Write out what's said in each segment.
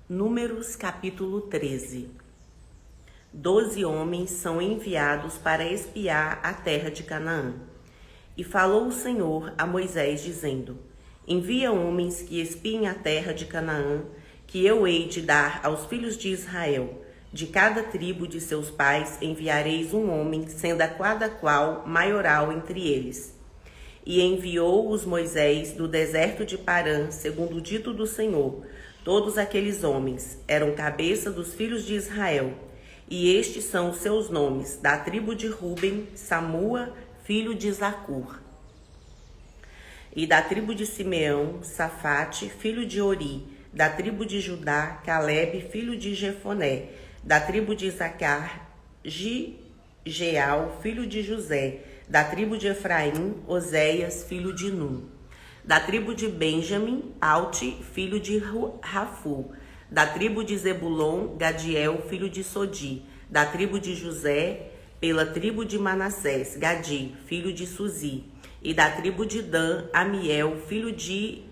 Números capítulo 13. 12 homens são enviados para espiar a terra de Canaã. E falou o Senhor a Moisés, dizendo: Envia homens que espiem a terra de Canaã, que eu hei de dar aos filhos de Israel. De cada tribo de seus pais enviareis um homem, sendo a cada qual maioral entre eles. E enviou-os Moisés do deserto de Parã, segundo o dito do Senhor. Todos aqueles homens eram cabeça dos filhos de Israel. E estes são os seus nomes: da tribo de Ruben, Samua, filho de Zacur. E da tribo de Simeão, Safate, filho de Ori. Da tribo de Judá, Calebe, filho de Jefoné. Da tribo de Isacar, Gigeal, filho de José. Da tribo de Efraim, Oséias, filho de Num. Da tribo de Benjamim, Alte, filho de Rafu. Da tribo de Zebulon, Gadiel, filho de Sodi. Da tribo de José, pela tribo de Manassés, Gadi, filho de Suzi. E da tribo de Dan, Amiel, filho de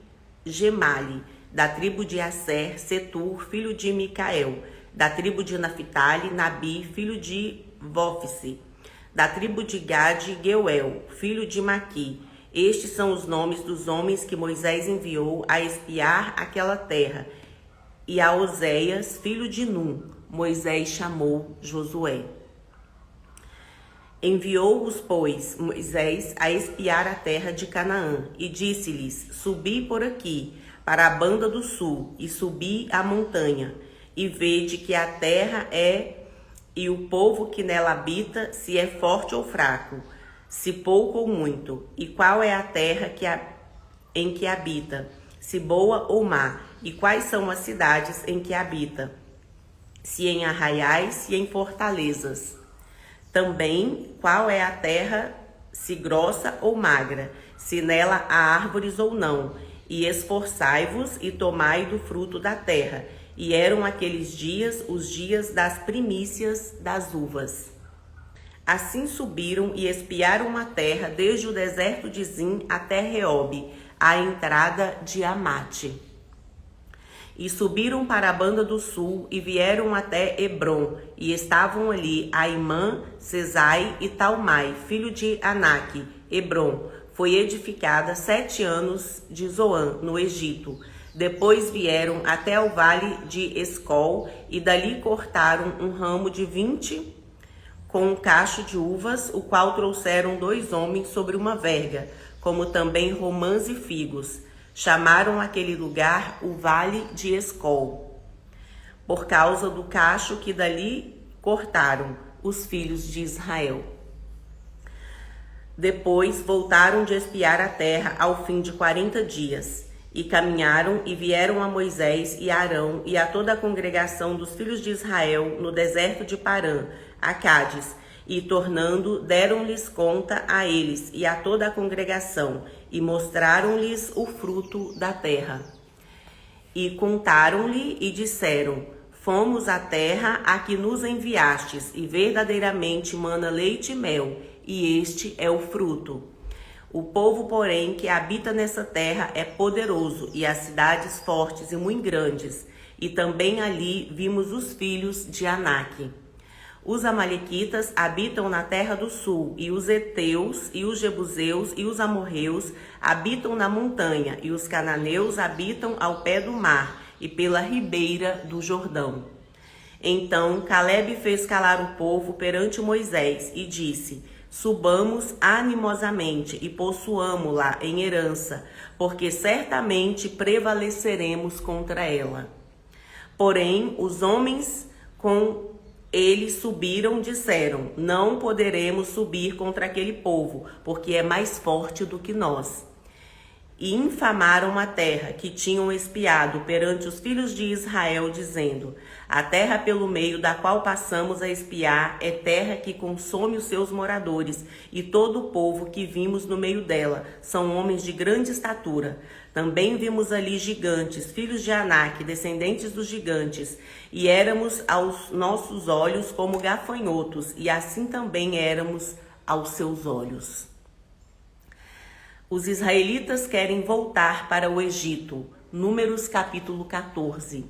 Gemali. Da tribo de Asser, Setur, filho de Micael. Da tribo de Naphtali, Nabi, filho de Vófice. Da tribo de Gade, Geuel, filho de Maqui. Estes são os nomes dos homens que Moisés enviou a espiar aquela terra. E a Oséias, filho de Num, Moisés chamou Josué. Enviou-os, pois, Moisés a espiar a terra de Canaã, e disse-lhes: Subi por aqui, para a banda do sul, e subi a montanha, e vede que a terra é, e o povo que nela habita, se é forte ou fraco, se pouco ou muito, e qual é a terra em que habita, se boa ou má, e quais são as cidades em que habita, se em arraiais, se em fortalezas. Também qual é a terra, se grossa ou magra, se nela há árvores ou não, e esforçai-vos e tomai do fruto da terra. E eram aqueles dias os dias das primícias das uvas. Assim subiram e espiaram a terra desde o deserto de Zim até Reobe, à entrada de Amate. E subiram para a banda do sul e vieram até Hebrom, e estavam ali Aimã, Sesai e Talmai, filho de Anak. Hebrom foi edificada 7 anos de Zoan, no Egito. Depois vieram até o vale de Escol, e dali cortaram um ramo de 20 com um cacho de uvas, o qual trouxeram 2 homens sobre uma verga, como também romãs e figos. Chamaram aquele lugar o Vale de Escol, por causa do cacho que dali cortaram os filhos de Israel. Depois voltaram de espiar a terra ao fim de 40 dias. E caminharam e vieram a Moisés e a Arão e a toda a congregação dos filhos de Israel no deserto de Parã, a Cádiz, e tornando, deram-lhes conta a eles e a toda a congregação, e mostraram-lhes o fruto da terra. E contaram-lhe e disseram: Fomos à terra a que nos enviastes, e verdadeiramente mana leite e mel, e este é o fruto. O povo, porém, que habita nessa terra é poderoso, e as cidades fortes e muito grandes. E também ali vimos os filhos de Anak. Os amalequitas habitam na terra do sul, e os heteus, e os jebuseus, e os amorreus habitam na montanha, e os cananeus habitam ao pé do mar, e pela ribeira do Jordão. Então Calebe fez calar o povo perante Moisés, e disse: Subamos animosamente e possuamo-la em herança, porque certamente prevaleceremos contra ela. Porém, os homens com ele subiram, disseram: Não poderemos subir contra aquele povo, porque é mais forte do que nós. E infamaram a terra que tinham espiado perante os filhos de Israel, dizendo: A terra pelo meio da qual passamos a espiar é terra que consome os seus moradores, e todo o povo que vimos no meio dela são homens de grande estatura. Também vimos ali gigantes, filhos de Anak, descendentes dos gigantes, e éramos aos nossos olhos como gafanhotos, e assim também éramos aos seus olhos. Os israelitas querem voltar para o Egito. Números capítulo 14.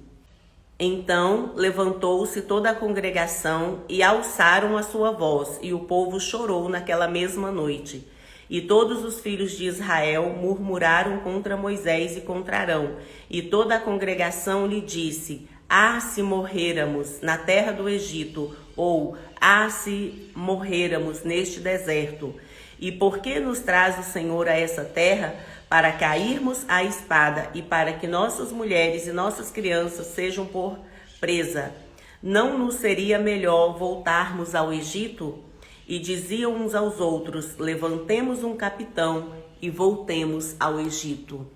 Então levantou-se toda a congregação e alçaram a sua voz, e o povo chorou naquela mesma noite. E todos os filhos de Israel murmuraram contra Moisés e contra Arão. E toda a congregação lhe disse: Ah, se morrêramos na terra do Egito, ou ah, se morrêramos neste deserto. E por que nos traz o Senhor a essa terra? Para cairmos à espada e para que nossas mulheres e nossas crianças sejam por presa. Não nos seria melhor voltarmos ao Egito? E diziam uns aos outros: Levantemos um capitão e voltemos ao Egito.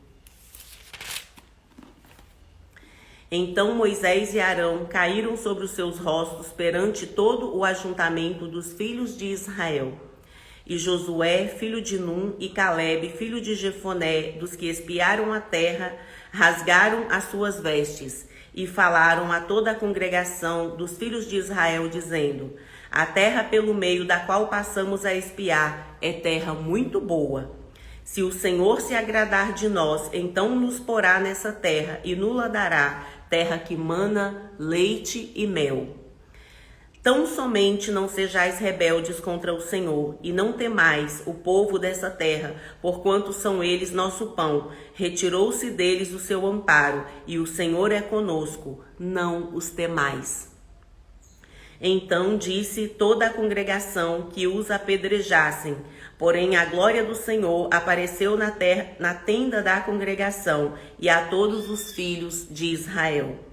Então Moisés e Arão caíram sobre os seus rostos perante todo o ajuntamento dos filhos de Israel. E Josué, filho de Num, e Calebe, filho de Jefoné, dos que espiaram a terra, rasgaram as suas vestes e falaram a toda a congregação dos filhos de Israel, dizendo: A terra pelo meio da qual passamos a espiar é terra muito boa. Se o Senhor se agradar de nós, então nos porá nessa terra e nos dará terra que mana leite e mel. Tão somente não sejais rebeldes contra o Senhor, e não temais o povo dessa terra, porquanto são eles nosso pão. Retirou-se deles o seu amparo, e o Senhor é conosco, não os temais. Então disse toda a congregação que os apedrejassem. Porém a glória do Senhor apareceu na tenda da congregação e a todos os filhos de Israel.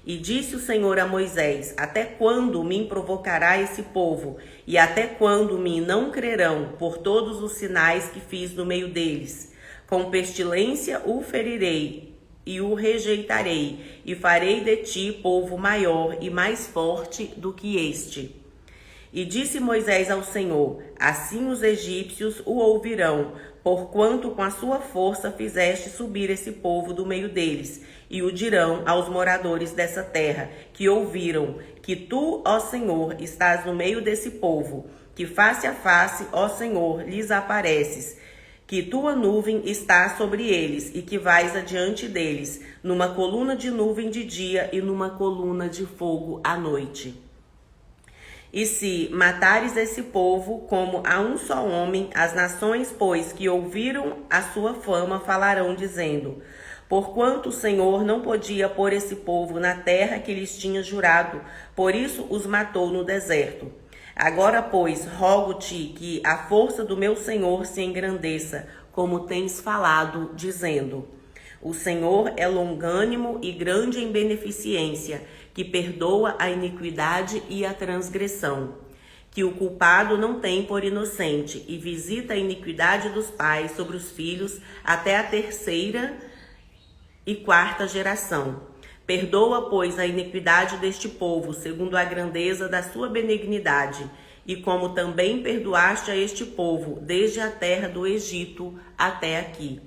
E disse o Senhor a Moisés: Até quando me provocará esse povo? E até quando me não crerão por todos os sinais que fiz no meio deles? Com pestilência o ferirei e o rejeitarei, e farei de ti povo maior e mais forte do que este. E disse Moisés ao Senhor: Assim os egípcios o ouvirão, porquanto com a sua força fizeste subir esse povo do meio deles, e o dirão aos moradores dessa terra, que ouviram, que tu, ó Senhor, estás no meio desse povo, que face a face, ó Senhor, lhes apareces, que tua nuvem está sobre eles, e que vais adiante deles, numa coluna de nuvem de dia e numa coluna de fogo à noite. E se matares esse povo como a um só homem, as nações, pois, que ouviram a sua fama, falarão, dizendo: Porquanto o Senhor não podia pôr esse povo na terra que lhes tinha jurado, por isso os matou no deserto. Agora, pois, rogo-te que a força do meu Senhor se engrandeça, como tens falado, dizendo: O Senhor é longânimo e grande em beneficência, que perdoa a iniquidade e a transgressão, que o culpado não tem por inocente, e visita a iniquidade dos pais sobre os filhos até a terceira e quarta geração. Perdoa, pois, a iniquidade deste povo, segundo a grandeza da sua benignidade, e como também perdoaste a este povo, desde a terra do Egito até aqui.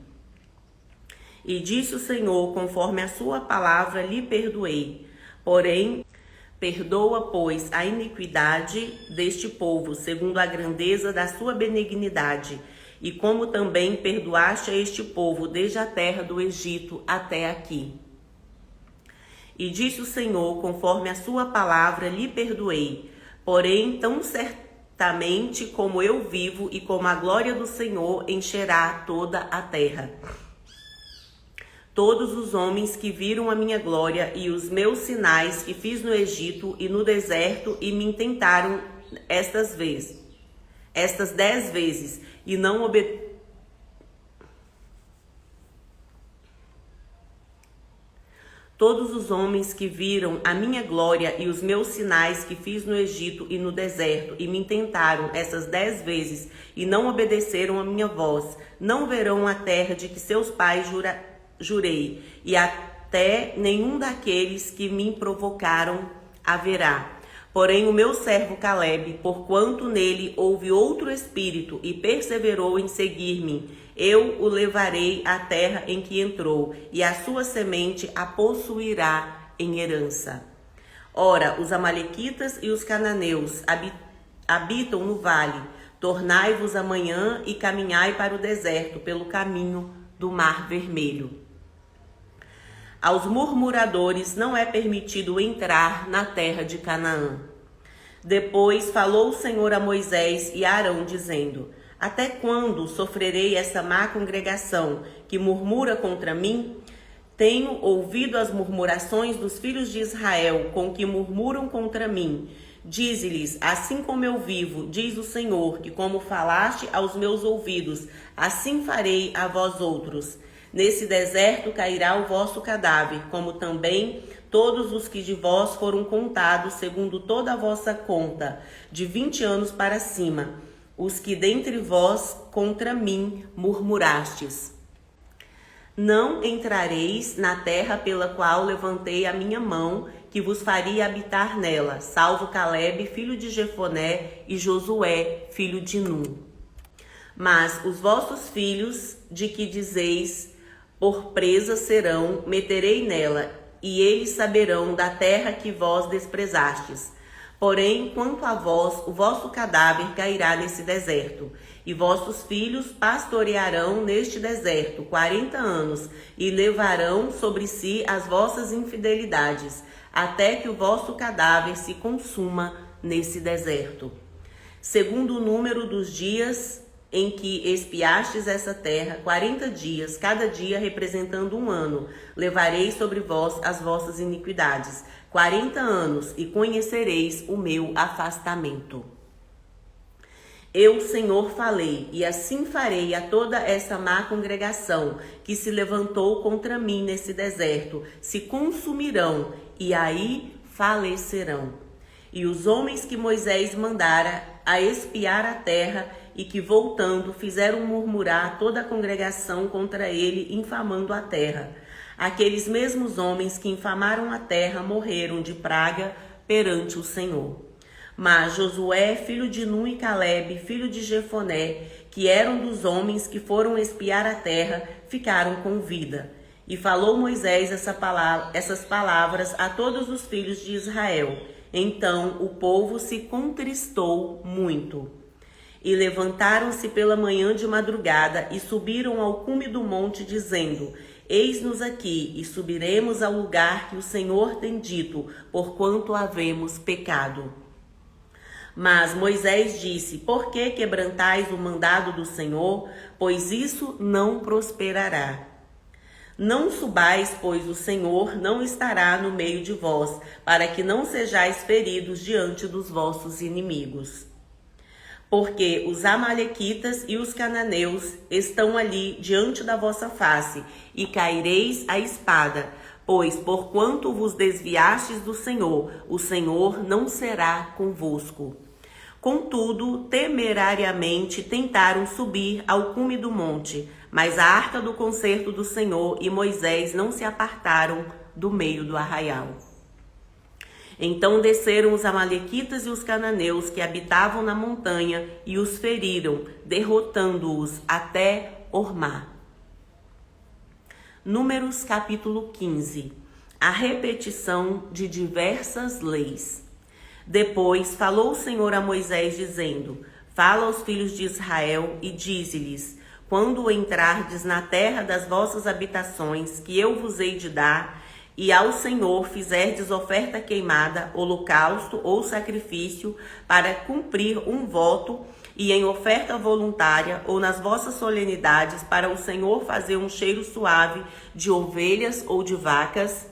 E disse o Senhor: Conforme a sua palavra lhe perdoei. Porém, perdoa, pois, a iniquidade deste povo, segundo a grandeza da sua benignidade, e como também perdoaste a este povo, desde a terra do Egito até aqui. E disse o Senhor: Conforme a sua palavra lhe perdoei. Porém, tão certamente como eu vivo e como a glória do Senhor encherá toda a terra. Todos os homens que viram a minha glória e os meus sinais que fiz no Egito e no deserto e me tentaram estas 10 vezes, e não obedeceram. Todos os homens que viram a minha glória e os meus sinais que fiz no Egito e no deserto e me tentaram essas 10 vezes e não obedeceram a minha voz, não verão a terra de que seus pais jurei, e até nenhum daqueles que me provocaram haverá. Porém o meu servo Calebe, porquanto nele houve outro espírito e perseverou em seguir-me, eu o levarei à terra em que entrou, e a sua semente a possuirá em herança. Ora, os amalequitas e os cananeus habitam no vale. Tornai-vos amanhã e caminhai para o deserto pelo caminho do Mar Vermelho. Aos murmuradores não é permitido entrar na terra de Canaã. Depois falou o Senhor a Moisés e a Arão, dizendo: Até quando sofrerei essa má congregação que murmura contra mim? Tenho ouvido as murmurações dos filhos de Israel com que murmuram contra mim. Dize-lhes: assim como eu vivo, diz o Senhor, que como falaste aos meus ouvidos, assim farei a vós outros. Nesse deserto cairá o vosso cadáver, como também todos os que de vós foram contados, segundo toda a vossa conta, de 20 anos para cima, os que dentre vós contra mim murmurastes. Não entrareis na terra pela qual levantei a minha mão, que vos faria habitar nela, salvo Calebe, filho de Jefoné, e Josué, filho de Nun. Mas os vossos filhos, de que dizeis, por presa serão, meterei nela, e eles saberão da terra que vós desprezastes. Porém, quanto a vós, o vosso cadáver cairá nesse deserto, e vossos filhos pastorearão neste deserto 40 anos, e levarão sobre si as vossas infidelidades, até que o vosso cadáver se consuma nesse deserto. Segundo o número dos dias em que espiastes essa terra, 40 dias, cada dia representando um ano, levarei sobre vós as vossas iniquidades, 40 anos, e conhecereis o meu afastamento. Eu, Senhor, falei, e assim farei a toda essa má congregação que se levantou contra mim nesse deserto, se consumirão, e aí falecerão. E os homens que Moisés mandara a espiar a terra, e que, voltando, fizeram murmurar toda a congregação contra ele, infamando a terra. Aqueles mesmos homens que infamaram a terra morreram de praga perante o Senhor. Mas Josué, filho de Nun, e Calebe, filho de Jefoné, que eram dos homens que foram espiar a terra, ficaram com vida. E falou Moisés essas palavras a todos os filhos de Israel. Então o povo se contristou muito. E levantaram-se pela manhã de madrugada e subiram ao cume do monte, dizendo: Eis-nos aqui, e subiremos ao lugar que o Senhor tem dito, porquanto havemos pecado. Mas Moisés disse: Por que quebrantais o mandado do Senhor? Pois isso não prosperará. Não subais, pois o Senhor não estará no meio de vós, para que não sejais feridos diante dos vossos inimigos. Porque os amalequitas e os cananeus estão ali diante da vossa face, e caireis à espada, pois porquanto vos desviastes do Senhor, o Senhor não será convosco. Contudo, temerariamente tentaram subir ao cume do monte, mas a arca do concerto do Senhor e Moisés não se apartaram do meio do arraial. Então desceram os amalequitas e os cananeus que habitavam na montanha e os feriram, derrotando-os até Ormá. Números capítulo 15. A repetição de diversas leis. Depois falou o Senhor a Moisés, dizendo: Fala aos filhos de Israel e dize-lhes: Quando entrardes na terra das vossas habitações, que eu vos hei de dar, e ao Senhor fizerdes oferta queimada, holocausto ou sacrifício, para cumprir um voto, e em oferta voluntária, ou nas vossas solenidades, para o Senhor fazer um cheiro suave de ovelhas ou de vacas,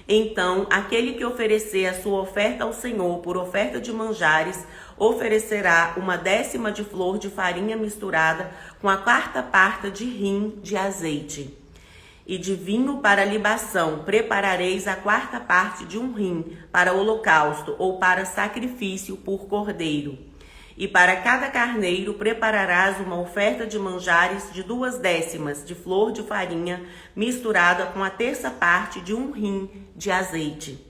então aquele que oferecer a sua oferta ao Senhor por oferta de manjares, oferecerá 1/10 de flor de farinha misturada com a 1/4 de rim de azeite. E de vinho para libação preparareis a 1/4 de um rim para holocausto ou para sacrifício por cordeiro. E para cada carneiro prepararás uma oferta de manjares de 2/10 de flor de farinha misturada com a 1/3 de um rim de azeite.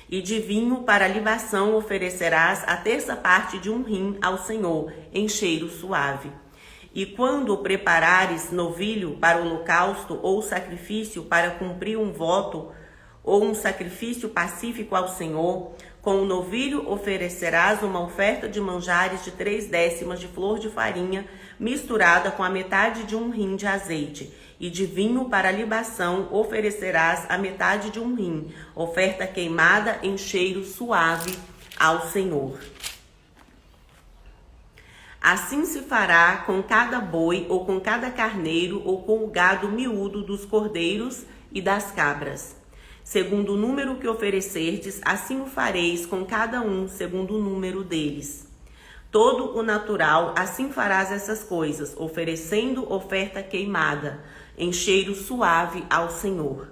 E de vinho para libação oferecerás a 1/3 de um rim ao Senhor, em cheiro suave. E quando preparares novilho para holocausto ou sacrifício para cumprir um voto ou um sacrifício pacífico ao Senhor, com o novilho oferecerás uma oferta de manjares de 3/10 de flor de farinha misturada com a 1/2 de um rim de azeite. e de vinho para libação oferecerás a metade de um rim, oferta queimada em cheiro suave ao Senhor. Assim se fará com cada boi ou com cada carneiro ou com o gado miúdo dos cordeiros e das cabras. Segundo o número que oferecerdes, assim o fareis com cada um, segundo o número deles. Todo o natural, assim farás essas coisas, oferecendo oferta queimada, em cheiro suave ao Senhor.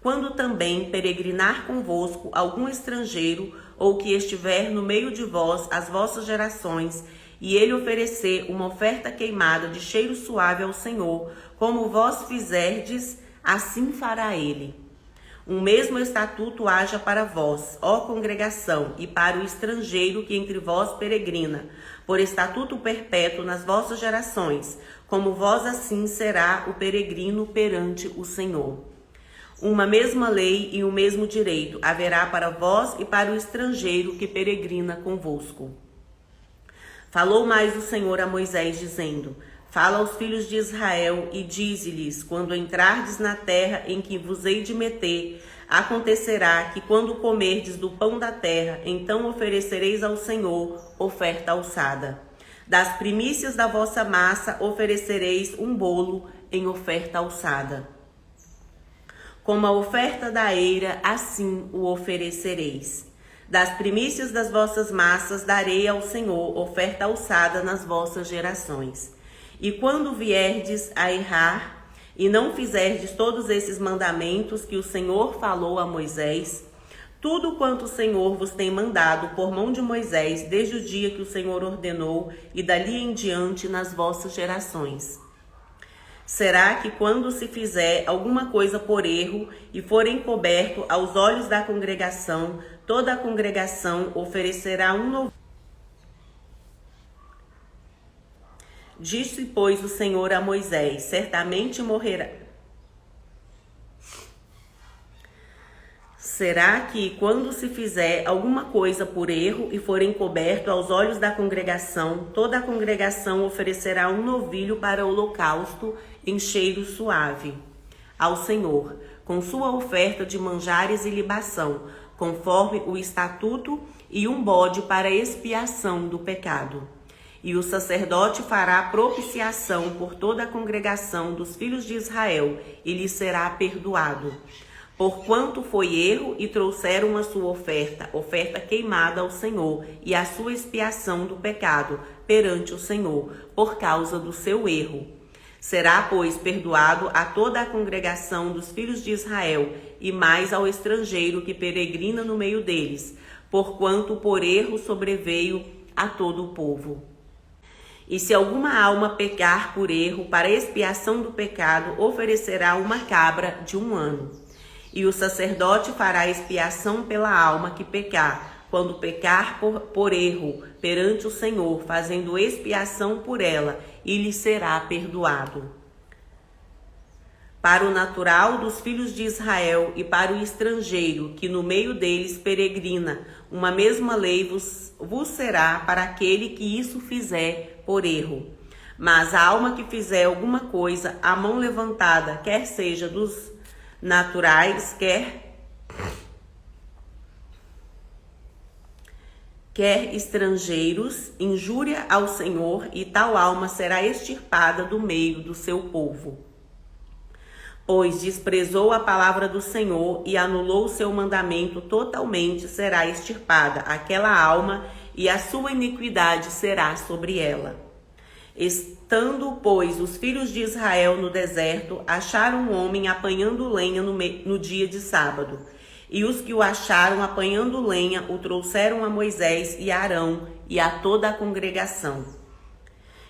Quando também peregrinar convosco algum estrangeiro, ou que estiver no meio de vós as vossas gerações, e ele oferecer uma oferta queimada de cheiro suave ao Senhor, como vós fizerdes, assim fará ele. Um mesmo estatuto haja para vós, ó congregação, e para o estrangeiro que entre vós peregrina, por estatuto perpétuo nas vossas gerações, como vós assim será o peregrino perante o Senhor. Uma mesma lei e o mesmo direito haverá para vós e para o estrangeiro que peregrina convosco. Falou mais o Senhor a Moisés, dizendo: Fala aos filhos de Israel e dize-lhes: quando entrardes na terra em que vos hei de meter, acontecerá que quando comerdes do pão da terra, então oferecereis ao Senhor oferta alçada. Das primícias da vossa massa oferecereis um bolo em oferta alçada. Como a oferta da eira, assim o oferecereis. Das primícias das vossas massas darei ao Senhor oferta alçada nas vossas gerações. E quando vierdes a errar, e não fizerdes todos esses mandamentos que o Senhor falou a Moisés, tudo quanto o Senhor vos tem mandado por mão de Moisés, desde o dia que o Senhor ordenou, e dali em diante nas vossas gerações. Será que quando se fizer alguma coisa por erro e for encoberto aos olhos da congregação, toda a congregação oferecerá um novilho? Disse, pois, o Senhor a Moisés: certamente morrerá. Será que, quando se fizer alguma coisa por erro e for encoberto aos olhos da congregação, toda a congregação oferecerá um novilho para holocausto em cheiro suave ao Senhor, com sua oferta de manjares e libação, conforme o estatuto, e um bode para expiação do pecado. E o sacerdote fará propiciação por toda a congregação dos filhos de Israel, e lhe será perdoado. Porquanto foi erro e trouxeram a sua oferta queimada ao Senhor, e a sua expiação do pecado perante o Senhor, por causa do seu erro. Será, pois, perdoado a toda a congregação dos filhos de Israel, e mais ao estrangeiro que peregrina no meio deles, porquanto por erro sobreveio a todo o povo. E se alguma alma pecar por erro, para expiação do pecado, oferecerá uma cabra de 1 ano. E o sacerdote fará expiação pela alma que pecar, quando pecar por erro perante o Senhor, fazendo expiação por ela, e lhe será perdoado. Para o natural dos filhos de Israel e para o estrangeiro, que no meio deles peregrina, uma mesma lei vos será para aquele que isso fizer por erro. Mas a alma que fizer alguma coisa, a mão levantada, quer seja dos naturais, quer estrangeiros, injúria ao Senhor, e tal alma será extirpada do meio do seu povo. Pois desprezou a palavra do Senhor e anulou o seu mandamento, totalmente será extirpada aquela alma, e a sua iniquidade será sobre ela. Estando, pois, os filhos de Israel no deserto, acharam um homem apanhando lenha no dia de sábado. E os que o acharam apanhando lenha o trouxeram a Moisés e a Arão e a toda a congregação.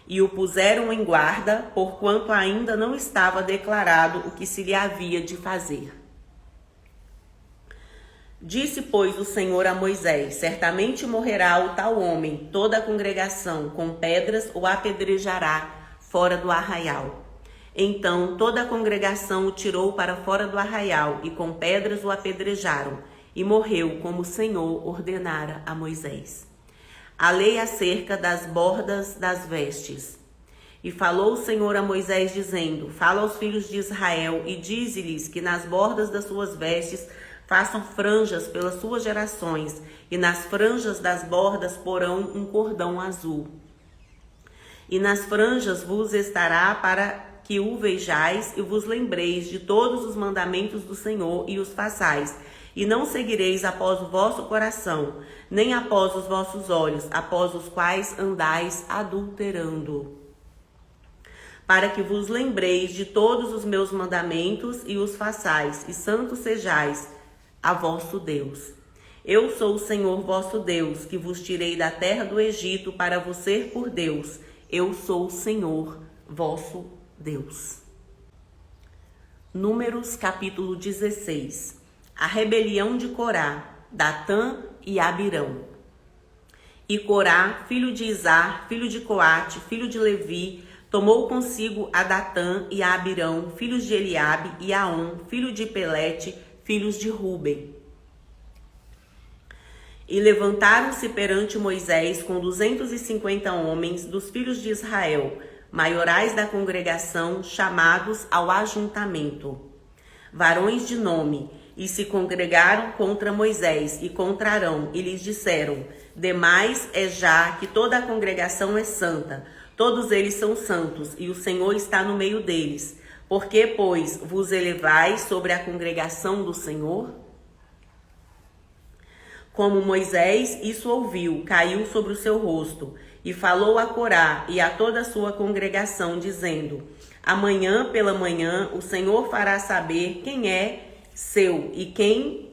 E o puseram em guarda, porquanto ainda não estava declarado o que se lhe havia de fazer. Disse, pois, o Senhor a Moisés: certamente morrerá o tal homem, toda a congregação com pedras o apedrejará fora do arraial. Então toda a congregação o tirou para fora do arraial, e com pedras o apedrejaram, e morreu como o Senhor ordenara a Moisés. A lei acerca das bordas das vestes. E falou o Senhor a Moisés, dizendo: Fala aos filhos de Israel e dize-lhes que nas bordas das suas vestes façam franjas pelas suas gerações, e nas franjas das bordas porão um cordão azul. E nas franjas vos estará para que o vejais e vos lembreis de todos os mandamentos do Senhor e os façais. E não seguireis após o vosso coração, nem após os vossos olhos, após os quais andais adulterando. Para que vos lembreis de todos os meus mandamentos e os façais, e santos sejais a vosso Deus. Eu sou o Senhor vosso Deus, que vos tirei da terra do Egito para vos ser por Deus. Eu sou o Senhor vosso Deus. Números capítulo 16. A rebelião de Corá, Datã e Abirão. E Corá, filho de Izar, filho de Coate, filho de Levi, tomou consigo a Datã e a Abirão, filhos de Eliabe, e a On, filho de Pelete, filhos de Ruben. E levantaram-se perante Moisés com 250 homens dos filhos de Israel, maiorais da congregação, chamados ao ajuntamento, varões de nome, e se congregaram contra Moisés e contra Arão, e lhes disseram: Demais é já que toda a congregação é santa, todos eles são santos, e o Senhor está no meio deles. Por que, pois, vos elevais sobre a congregação do Senhor? Como Moisés isso ouviu, caiu sobre o seu rosto, e falou a Corá e a toda a sua congregação, dizendo: Amanhã pela manhã o Senhor fará saber quem é seu e quem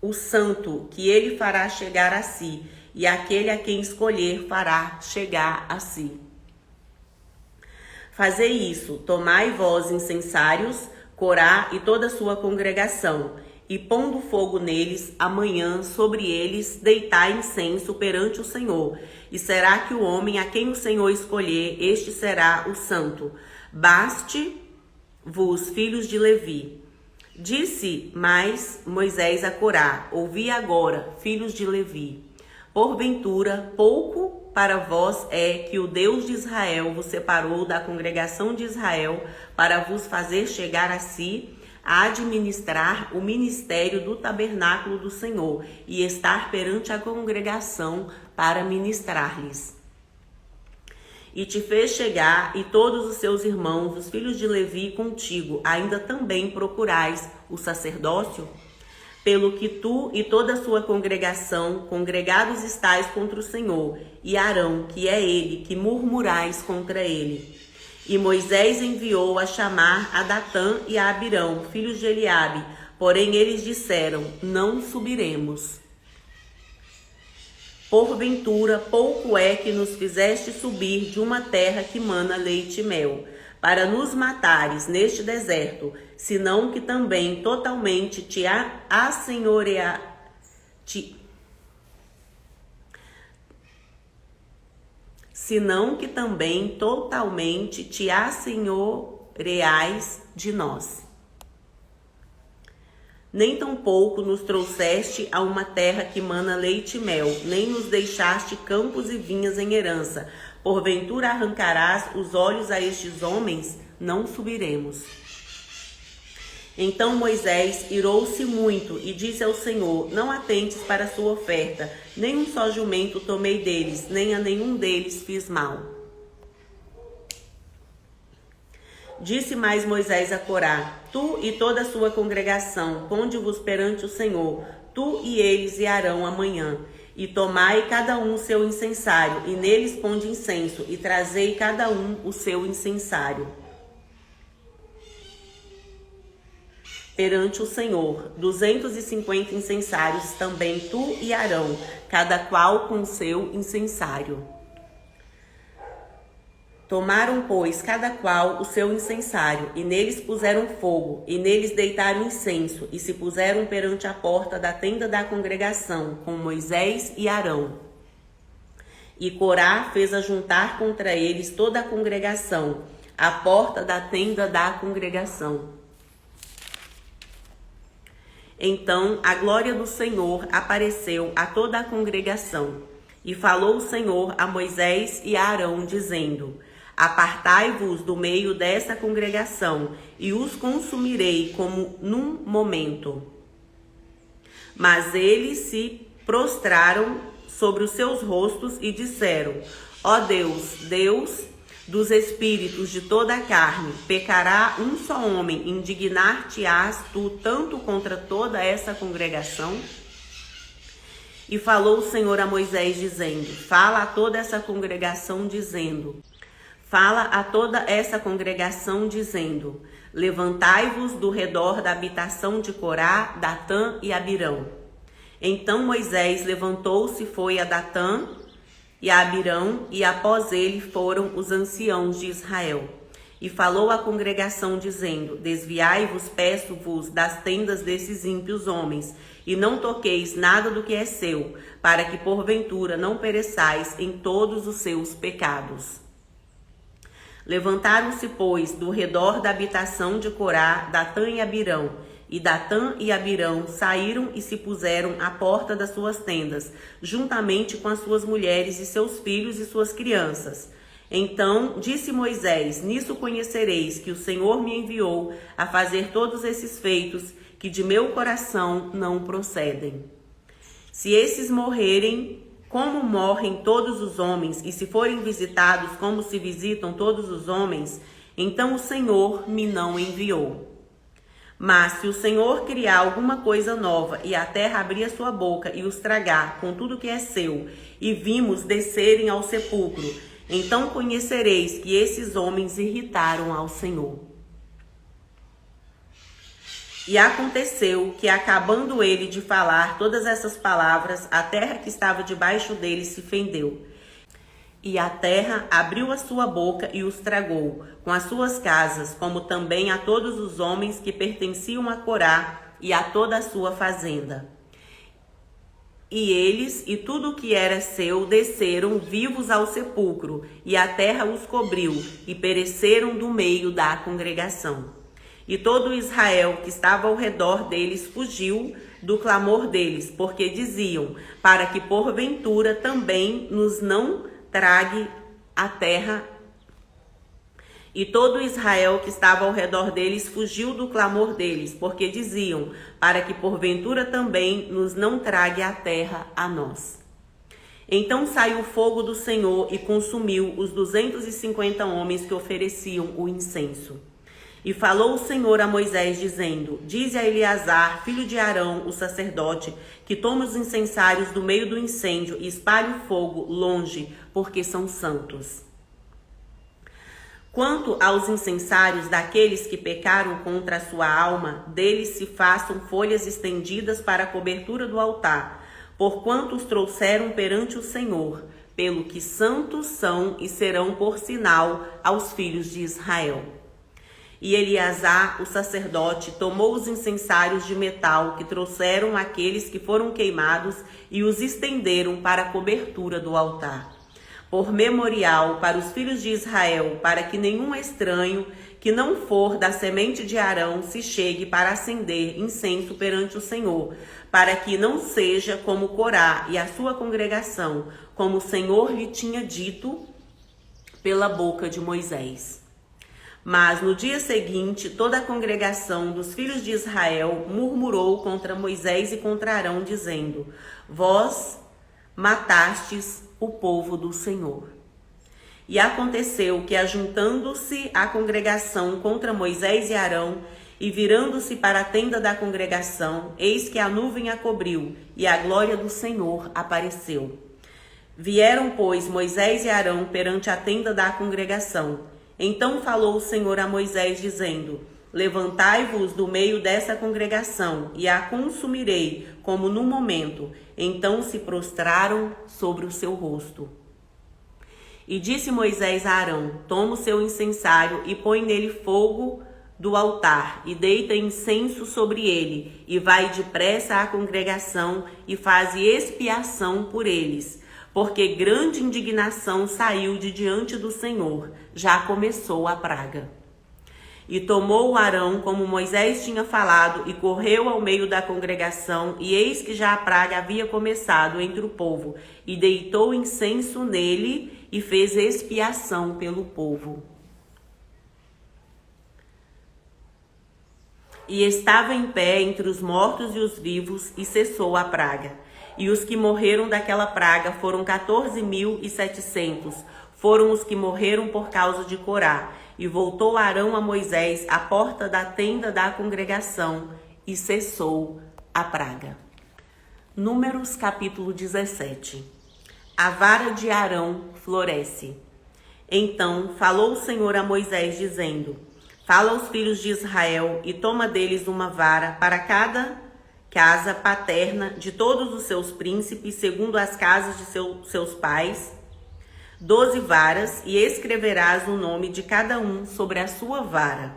o santo que ele fará chegar a si, e aquele a quem escolher fará chegar a si. Fazei isso, tomai vós incensários, Corá e toda a sua congregação, e pondo fogo neles, amanhã sobre eles deitai incenso perante o Senhor, e será que o homem a quem o Senhor escolher, este será o santo. Baste-vos, filhos de Levi. Disse mais Moisés a Corá: Ouvi agora, filhos de Levi. Porventura, pouco para vós é que o Deus de Israel vos separou da congregação de Israel para vos fazer chegar a si, a administrar o ministério do tabernáculo do Senhor e estar perante a congregação para ministrar-lhes. E te fez chegar, e todos os seus irmãos, os filhos de Levi, contigo, ainda também procurais o sacerdócio? Pelo que tu e toda a sua congregação, congregados estáis contra o Senhor, e Arão, que é ele, que murmurais contra ele. E Moisés enviou a chamar a Datã e a Abirão, filhos de Eliabe, porém eles disseram: Não subiremos. Porventura, pouco é que nos fizeste subir de uma terra que mana leite e mel, para nos matares neste deserto, senão que também totalmente te assenhoreais de nós. Nem tampouco nos trouxeste a uma terra que mana leite e mel, nem nos deixaste campos e vinhas em herança. Porventura arrancarás os olhos a estes homens? Não subiremos. Então Moisés irou-se muito e disse ao Senhor: Não atentes para a sua oferta, nem um só jumento tomei deles, nem a nenhum deles fiz mal. Disse mais Moisés a Corá: Tu e toda a sua congregação, ponde-vos perante o Senhor, tu e eles e Arão amanhã, e tomai cada um o seu incensário, e neles ponde incenso, e trazei cada um o seu incensário. Perante o Senhor, 250 incensários, também tu e Arão, cada qual com o seu incensário. Tomaram, pois, cada qual o seu incensário, e neles puseram fogo, e neles deitaram incenso, e se puseram perante a porta da tenda da congregação, com Moisés e Arão. E Corá fez ajuntar contra eles toda a congregação, à porta da tenda da congregação. Então a glória do Senhor apareceu a toda a congregação, e falou o Senhor a Moisés e a Arão, dizendo: Apartai-vos do meio dessa congregação, e os consumirei como num momento. Mas eles se prostraram sobre os seus rostos e disseram: Ó Deus, Deus dos espíritos de toda a carne, pecará um só homem, indignar-te-ás tu tanto contra toda essa congregação? E falou o Senhor a Moisés, dizendo: Fala a toda essa congregação, dizendo: Levantai-vos do redor da habitação de Corá, Datã e Abirão. Então Moisés levantou-se, foi a Datã e a Abirão, e após ele foram os anciãos de Israel. E falou à congregação, dizendo: Desviai-vos, peço-vos, das tendas desses ímpios homens, e não toqueis nada do que é seu, para que porventura não pereçais em todos os seus pecados. Levantaram-se, pois, do redor da habitação de Corá, Datã e Abirão, e Datã e Abirão saíram e se puseram à porta das suas tendas, juntamente com as suas mulheres e seus filhos e suas crianças. Então disse Moisés: Nisso conhecereis que o Senhor me enviou a fazer todos esses feitos, que de meu coração não procedem. Se esses morrerem, como morrem todos os homens, e se forem visitados como se visitam todos os homens, então o Senhor me não enviou. Mas se o Senhor criar alguma coisa nova, e a terra abrir a sua boca e os tragar com tudo que é seu, e vimos descerem ao sepulcro, então conhecereis que esses homens irritaram ao Senhor. E aconteceu que, acabando ele de falar todas essas palavras, a terra que estava debaixo dele se fendeu. E a terra abriu a sua boca e os tragou, com as suas casas, como também a todos os homens que pertenciam a Corá e a toda a sua fazenda. E eles e tudo o que era seu desceram vivos ao sepulcro, e a terra os cobriu, e pereceram do meio da congregação. E todo Israel que estava ao redor deles fugiu do clamor deles, porque diziam: para que porventura também nos não trague a terra. E todo Israel que estava ao redor deles fugiu do clamor deles, porque diziam: para que porventura também nos não trague a terra a nós. Então saiu o fogo do Senhor e consumiu os 250 homens que ofereciam o incenso. E falou o Senhor a Moisés, dizendo: Dize a Eleazar, filho de Arão, o sacerdote, que tome os incensários do meio do incêndio e espalhe o fogo longe, porque são santos. Quanto aos incensários daqueles que pecaram contra a sua alma, deles se façam folhas estendidas para a cobertura do altar, porquanto os trouxeram perante o Senhor, pelo que santos são e serão por sinal aos filhos de Israel. E Eleazar, o sacerdote, tomou os incensários de metal que trouxeram aqueles que foram queimados e os estenderam para a cobertura do altar, por memorial para os filhos de Israel, para que nenhum estranho que não for da semente de Arão se chegue para acender incenso perante o Senhor, para que não seja como Corá e a sua congregação, como o Senhor lhe tinha dito pela boca de Moisés. Mas no dia seguinte, toda a congregação dos filhos de Israel murmurou contra Moisés e contra Arão, dizendo: Vós matastes o povo do Senhor. E aconteceu que, ajuntando-se a congregação contra Moisés e Arão, e virando-se para a tenda da congregação, eis que a nuvem a cobriu, e a glória do Senhor apareceu. Vieram, pois, Moisés e Arão perante a tenda da congregação. Então falou o Senhor a Moisés, dizendo: Levantai-vos do meio dessa congregação, e a consumirei, como no momento. Então se prostraram sobre o seu rosto. E disse Moisés a Arão: Toma o seu incensário e põe nele fogo do altar, e deita incenso sobre ele, e vai depressa à congregação, e faze expiação por eles. Porque grande indignação saiu de diante do Senhor, já começou a praga. E tomou Arão, como Moisés tinha falado, e correu ao meio da congregação, e eis que já a praga havia começado entre o povo, e deitou incenso nele, e fez expiação pelo povo. E estava em pé entre os mortos e os vivos, e cessou a praga. E os que morreram daquela praga foram 14.700, foram os que morreram por causa de Corá. E voltou Arão a Moisés à porta da tenda da congregação, e cessou a praga. Números capítulo 17. A vara de Arão floresce. Então falou o Senhor a Moisés, dizendo: Fala aos filhos de Israel e toma deles uma vara para cada casa paterna de todos os seus príncipes, segundo as casas de seus pais, 12 varas, e escreverás o nome de cada um sobre a sua vara.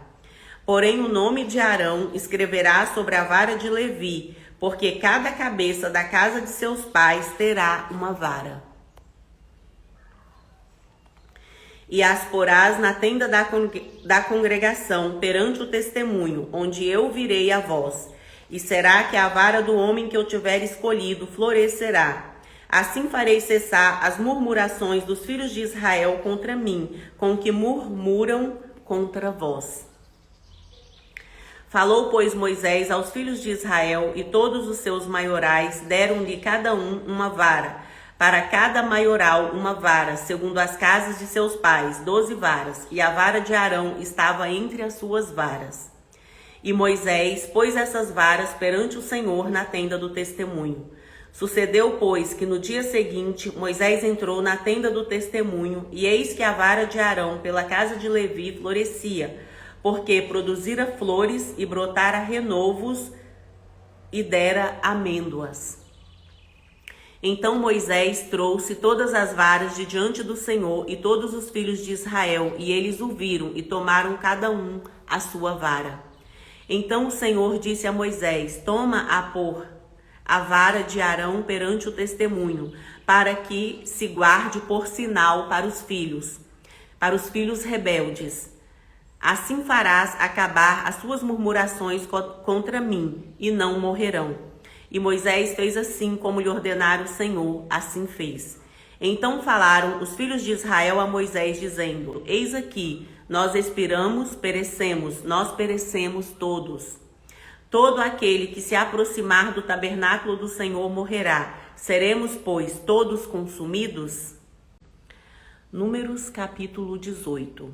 Porém o nome de Arão escreverás sobre a vara de Levi, porque cada cabeça da casa de seus pais terá uma vara. E as porás na tenda da congregação, perante o testemunho, onde eu virei a vós. E será que a vara do homem que eu tiver escolhido florescerá. Assim farei cessar as murmurações dos filhos de Israel contra mim, com que murmuram contra vós. Falou, pois, Moisés aos filhos de Israel, e todos os seus maiorais deram-lhe cada um uma vara, para cada maioral uma vara, segundo as casas de seus pais, 12 varas, e a vara de Arão estava entre as suas varas. E Moisés pôs essas varas perante o Senhor na tenda do testemunho. Sucedeu, pois, que no dia seguinte Moisés entrou na tenda do testemunho, e eis que a vara de Arão pela casa de Levi florescia, porque produzira flores e brotara renovos e dera amêndoas. Então Moisés trouxe todas as varas de diante do Senhor e todos os filhos de Israel, e eles o viram e tomaram cada um a sua vara. Então o Senhor disse a Moisés: Toma a vara de Arão perante o testemunho, para que se guarde por sinal para os filhos rebeldes. Assim farás acabar as suas murmurações contra mim, e não morrerão. E Moisés fez assim como lhe ordenara o Senhor, assim fez. Então falaram os filhos de Israel a Moisés, dizendo: Eis aqui, nós expiramos, perecemos, nós perecemos todos. Todo aquele que se aproximar do tabernáculo do Senhor morrerá. Seremos, pois, todos consumidos? Números capítulo 18.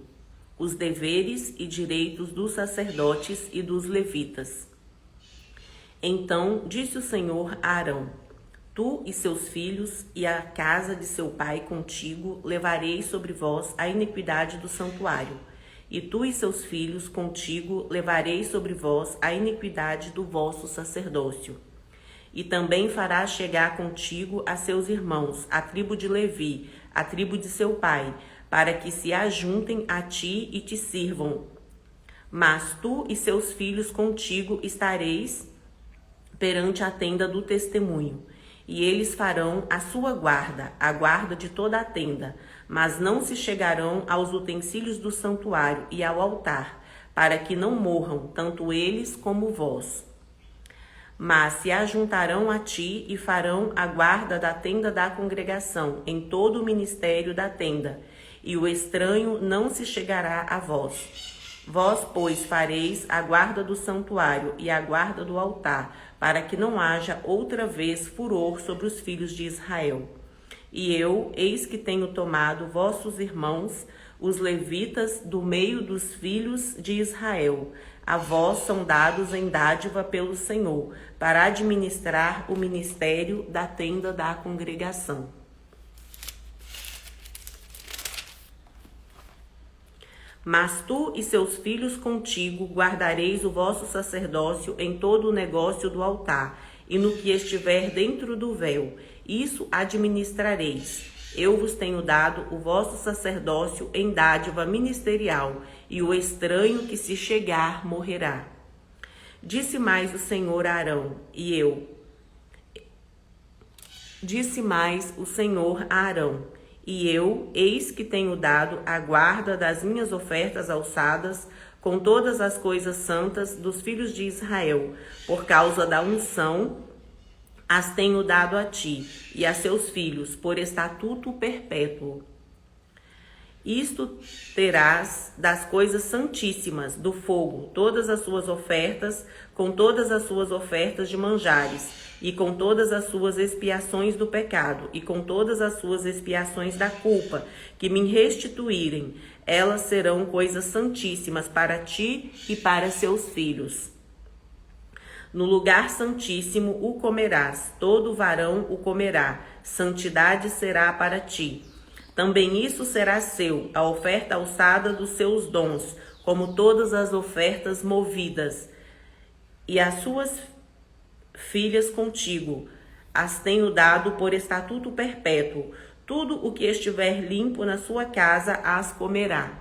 Os deveres e direitos dos sacerdotes e dos levitas. Então disse o Senhor a Arão: Tu e seus filhos e a casa de seu pai contigo levareis sobre vós a iniquidade do santuário, e tu e seus filhos contigo levareis sobre vós a iniquidade do vosso sacerdócio. E também farás chegar contigo a seus irmãos, a tribo de Levi, a tribo de seu pai, para que se ajuntem a ti e te sirvam. Mas tu e seus filhos contigo estareis perante a tenda do testemunho, e eles farão a sua guarda, a guarda de toda a tenda, mas não se chegarão aos utensílios do santuário e ao altar, para que não morram, tanto eles como vós. Mas se ajuntarão a ti e farão a guarda da tenda da congregação, em todo o ministério da tenda, e o estranho não se chegará a vós. Vós, pois, fareis a guarda do santuário e a guarda do altar, para que não haja outra vez furor sobre os filhos de Israel. E eu, eis que tenho tomado vossos irmãos, os levitas, do meio dos filhos de Israel. A vós são dados em dádiva pelo Senhor, para administrar o ministério da tenda da congregação. Mas tu e seus filhos contigo guardareis o vosso sacerdócio em todo o negócio do altar, e no que estiver dentro do véu, isso administrareis. Eu vos tenho dado o vosso sacerdócio em dádiva ministerial, e o estranho que se chegar morrerá. Disse mais o Senhor a Arão, E eu, eis que tenho dado a guarda das minhas ofertas alçadas, com todas as coisas santas dos filhos de Israel, por causa da unção, as tenho dado a ti e a seus filhos, por estatuto perpétuo. Isto terás das coisas santíssimas do fogo, todas as suas ofertas, com todas as suas ofertas de manjares, e com todas as suas expiações do pecado, e com todas as suas expiações da culpa, que me restituírem. Elas serão coisas santíssimas para ti e para seus filhos. No lugar santíssimo o comerás, todo varão o comerá, santidade será para ti. Também isso será seu, a oferta alçada dos seus dons, como todas as ofertas movidas. E as suas filhas contigo, as tenho dado por estatuto perpétuo. Tudo o que estiver limpo na sua casa as comerá.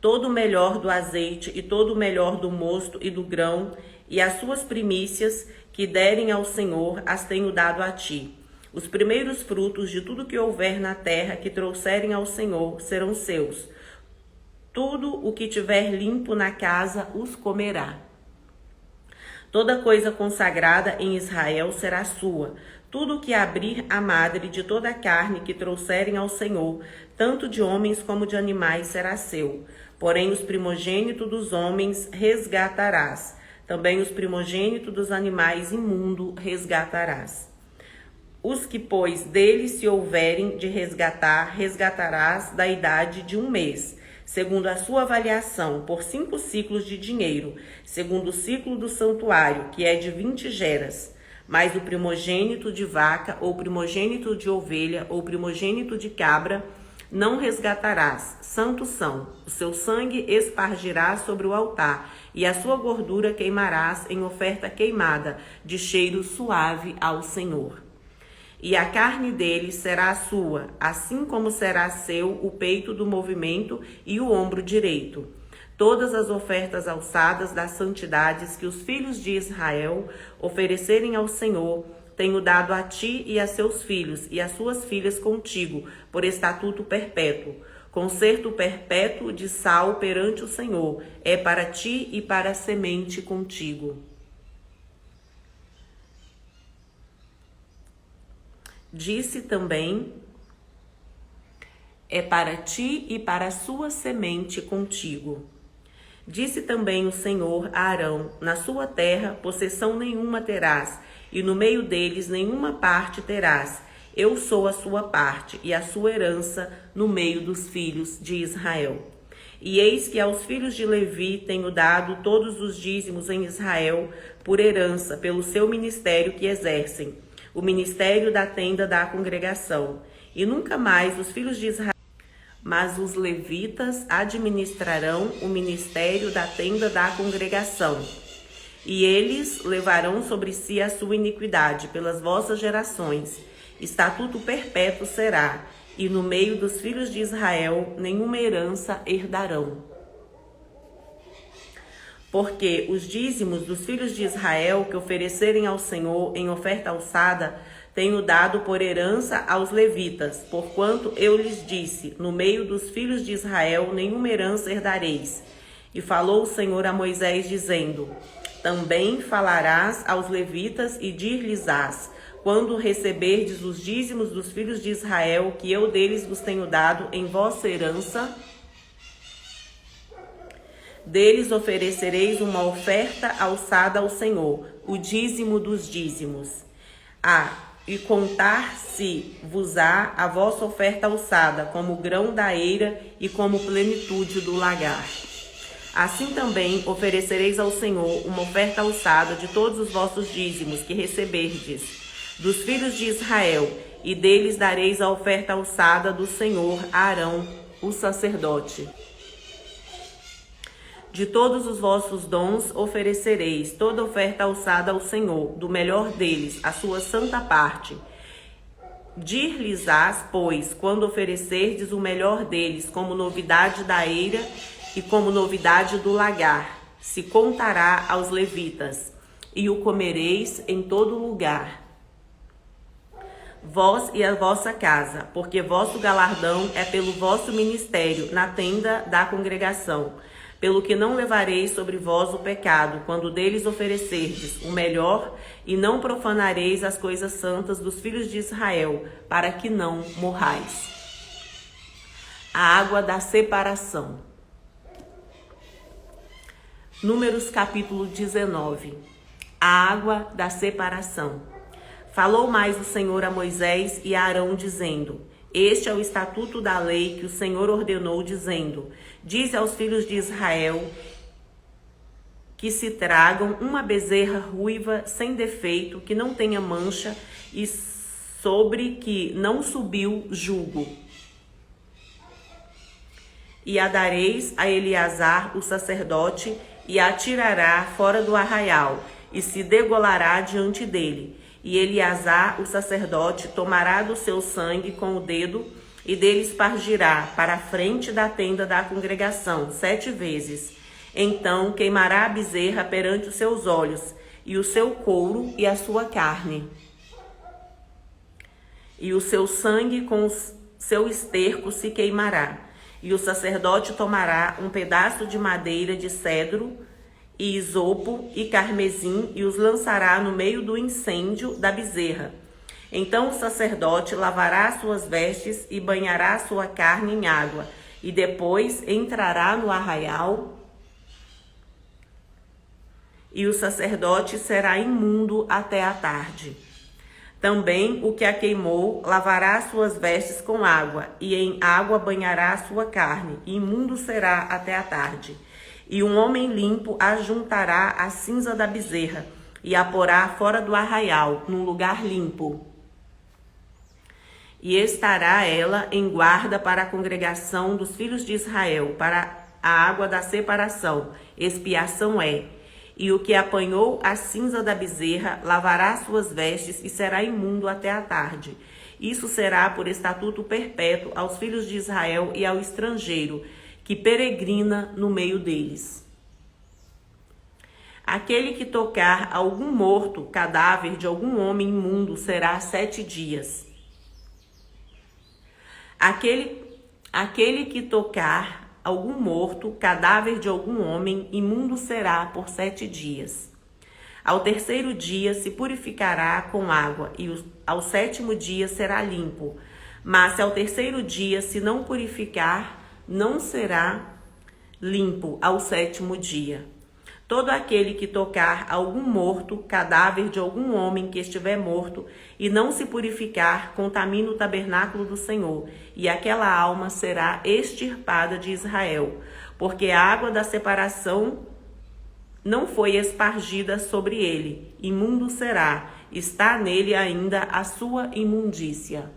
Todo o melhor do azeite e todo o melhor do mosto e do grão, e as suas primícias que derem ao Senhor, as tenho dado a ti. Os primeiros frutos de tudo que houver na terra que trouxerem ao Senhor serão seus. Tudo o que tiver limpo na casa os comerá. Toda coisa consagrada em Israel será sua. Tudo o que abrir a madre de toda a carne que trouxerem ao Senhor, tanto de homens como de animais, será seu. Porém, os primogênitos dos homens resgatarás. Também os primogênitos dos animais imundos resgatarás. Os que, pois, deles se houverem de resgatar, resgatarás da idade de 1 mês, segundo a sua avaliação, por 5 ciclos de dinheiro, segundo o ciclo do santuário, que é de 20 geras. Mas o primogênito de vaca, ou primogênito de ovelha, ou primogênito de cabra, não resgatarás, santos são. O seu sangue espargirás sobre o altar, e a sua gordura queimarás em oferta queimada, de cheiro suave ao Senhor. E a carne dele será sua, assim como será seu o peito do movimento e o ombro direito. Todas as ofertas alçadas das santidades que os filhos de Israel oferecerem ao Senhor, tenho dado a ti e a seus filhos e a suas filhas contigo, por estatuto perpétuo. Concerto perpétuo de sal perante o Senhor, é para ti e para a semente contigo. Disse também, é para ti e para a sua semente contigo. Disse também o Senhor a Arão, na sua terra possessão nenhuma terás, e no meio deles nenhuma parte terás. Eu sou a sua parte e a sua herança no meio dos filhos de Israel. E eis que aos filhos de Levi tenho dado todos os dízimos em Israel por herança, pelo seu ministério que exercem, o ministério da tenda da congregação. E nunca mais os filhos de Israel, mas os levitas administrarão o ministério da tenda da congregação. E eles levarão sobre si a sua iniquidade pelas vossas gerações. Estatuto perpétuo será, e no meio dos filhos de Israel nenhuma herança herdarão. Porque os dízimos dos filhos de Israel que oferecerem ao Senhor em oferta alçada, tenho dado por herança aos levitas, porquanto eu lhes disse, no meio dos filhos de Israel nenhuma herança herdareis. E falou o Senhor a Moisés, dizendo, também falarás aos levitas e dir-lhes-ás, quando receberdes os dízimos dos filhos de Israel, que eu deles vos tenho dado em vossa herança, deles oferecereis uma oferta alçada ao Senhor, o dízimo dos dízimos. E contar-se-vos-á a vossa oferta alçada, como o grão da eira e como plenitude do lagar. Assim também oferecereis ao Senhor uma oferta alçada de todos os vossos dízimos que receberdes dos filhos de Israel, e deles dareis a oferta alçada do Senhor a Arão, o sacerdote. De todos os vossos dons oferecereis toda oferta alçada ao Senhor, do melhor deles, a sua santa parte. Dir-lhes-ás, pois, quando oferecerdes o melhor deles, como novidade da eira e como novidade do lagar, se contará aos levitas, e o comereis em todo lugar, vós e a vossa casa, porque vosso galardão é pelo vosso ministério na tenda da congregação. Pelo que não levareis sobre vós o pecado, quando deles oferecerdes o melhor, e não profanareis as coisas santas dos filhos de Israel, para que não morrais. A água da separação. Números capítulo 19. A água da separação. Falou mais o Senhor a Moisés e a Arão, dizendo: Este é o estatuto da lei que o Senhor ordenou, dizendo: Dize aos filhos de Israel que se tragam uma bezerra ruiva sem defeito, que não tenha mancha e sobre que não subiu jugo. E a dareis a Eleazar, o sacerdote, e a tirará fora do arraial, e se degolará diante dele. E Eleazar, o sacerdote, tomará do seu sangue com o dedo, e dele espargirá para a frente da tenda da congregação 7 vezes. Então queimará a bezerra perante os seus olhos, e o seu couro e a sua carne, e o seu sangue com o seu esterco se queimará. E o sacerdote tomará um pedaço de madeira de cedro e isopo e carmesim e os lançará no meio do incêndio da bezerra. Então o sacerdote lavará suas vestes e banhará sua carne em água, e depois entrará no arraial, e o sacerdote será imundo até a tarde. Também o que a queimou lavará suas vestes com água, e em água banhará a sua carne, e imundo será até a tarde. E um homem limpo ajuntará a cinza da bezerra, e a porá fora do arraial, num lugar limpo. E estará ela em guarda para a congregação dos filhos de Israel, para a água da separação, expiação é. E o que apanhou a cinza da bezerra lavará suas vestes e será imundo até a tarde. Isso será por estatuto perpétuo aos filhos de Israel e ao estrangeiro que peregrina no meio deles. Aquele que tocar algum morto, cadáver de algum homem imundo, será 7 dias. Aquele que tocar algum morto, cadáver de algum homem, imundo será por 7 dias. Ao 3º dia se purificará com água, e ao 7º dia será limpo. Mas se ao 3º dia se não purificar, não será limpo ao 7º dia. Todo aquele que tocar algum morto, cadáver de algum homem que estiver morto, e não se purificar, contamina o tabernáculo do Senhor, e aquela alma será extirpada de Israel, porque a água da separação não foi espargida sobre ele, imundo será, está nele ainda a sua imundícia.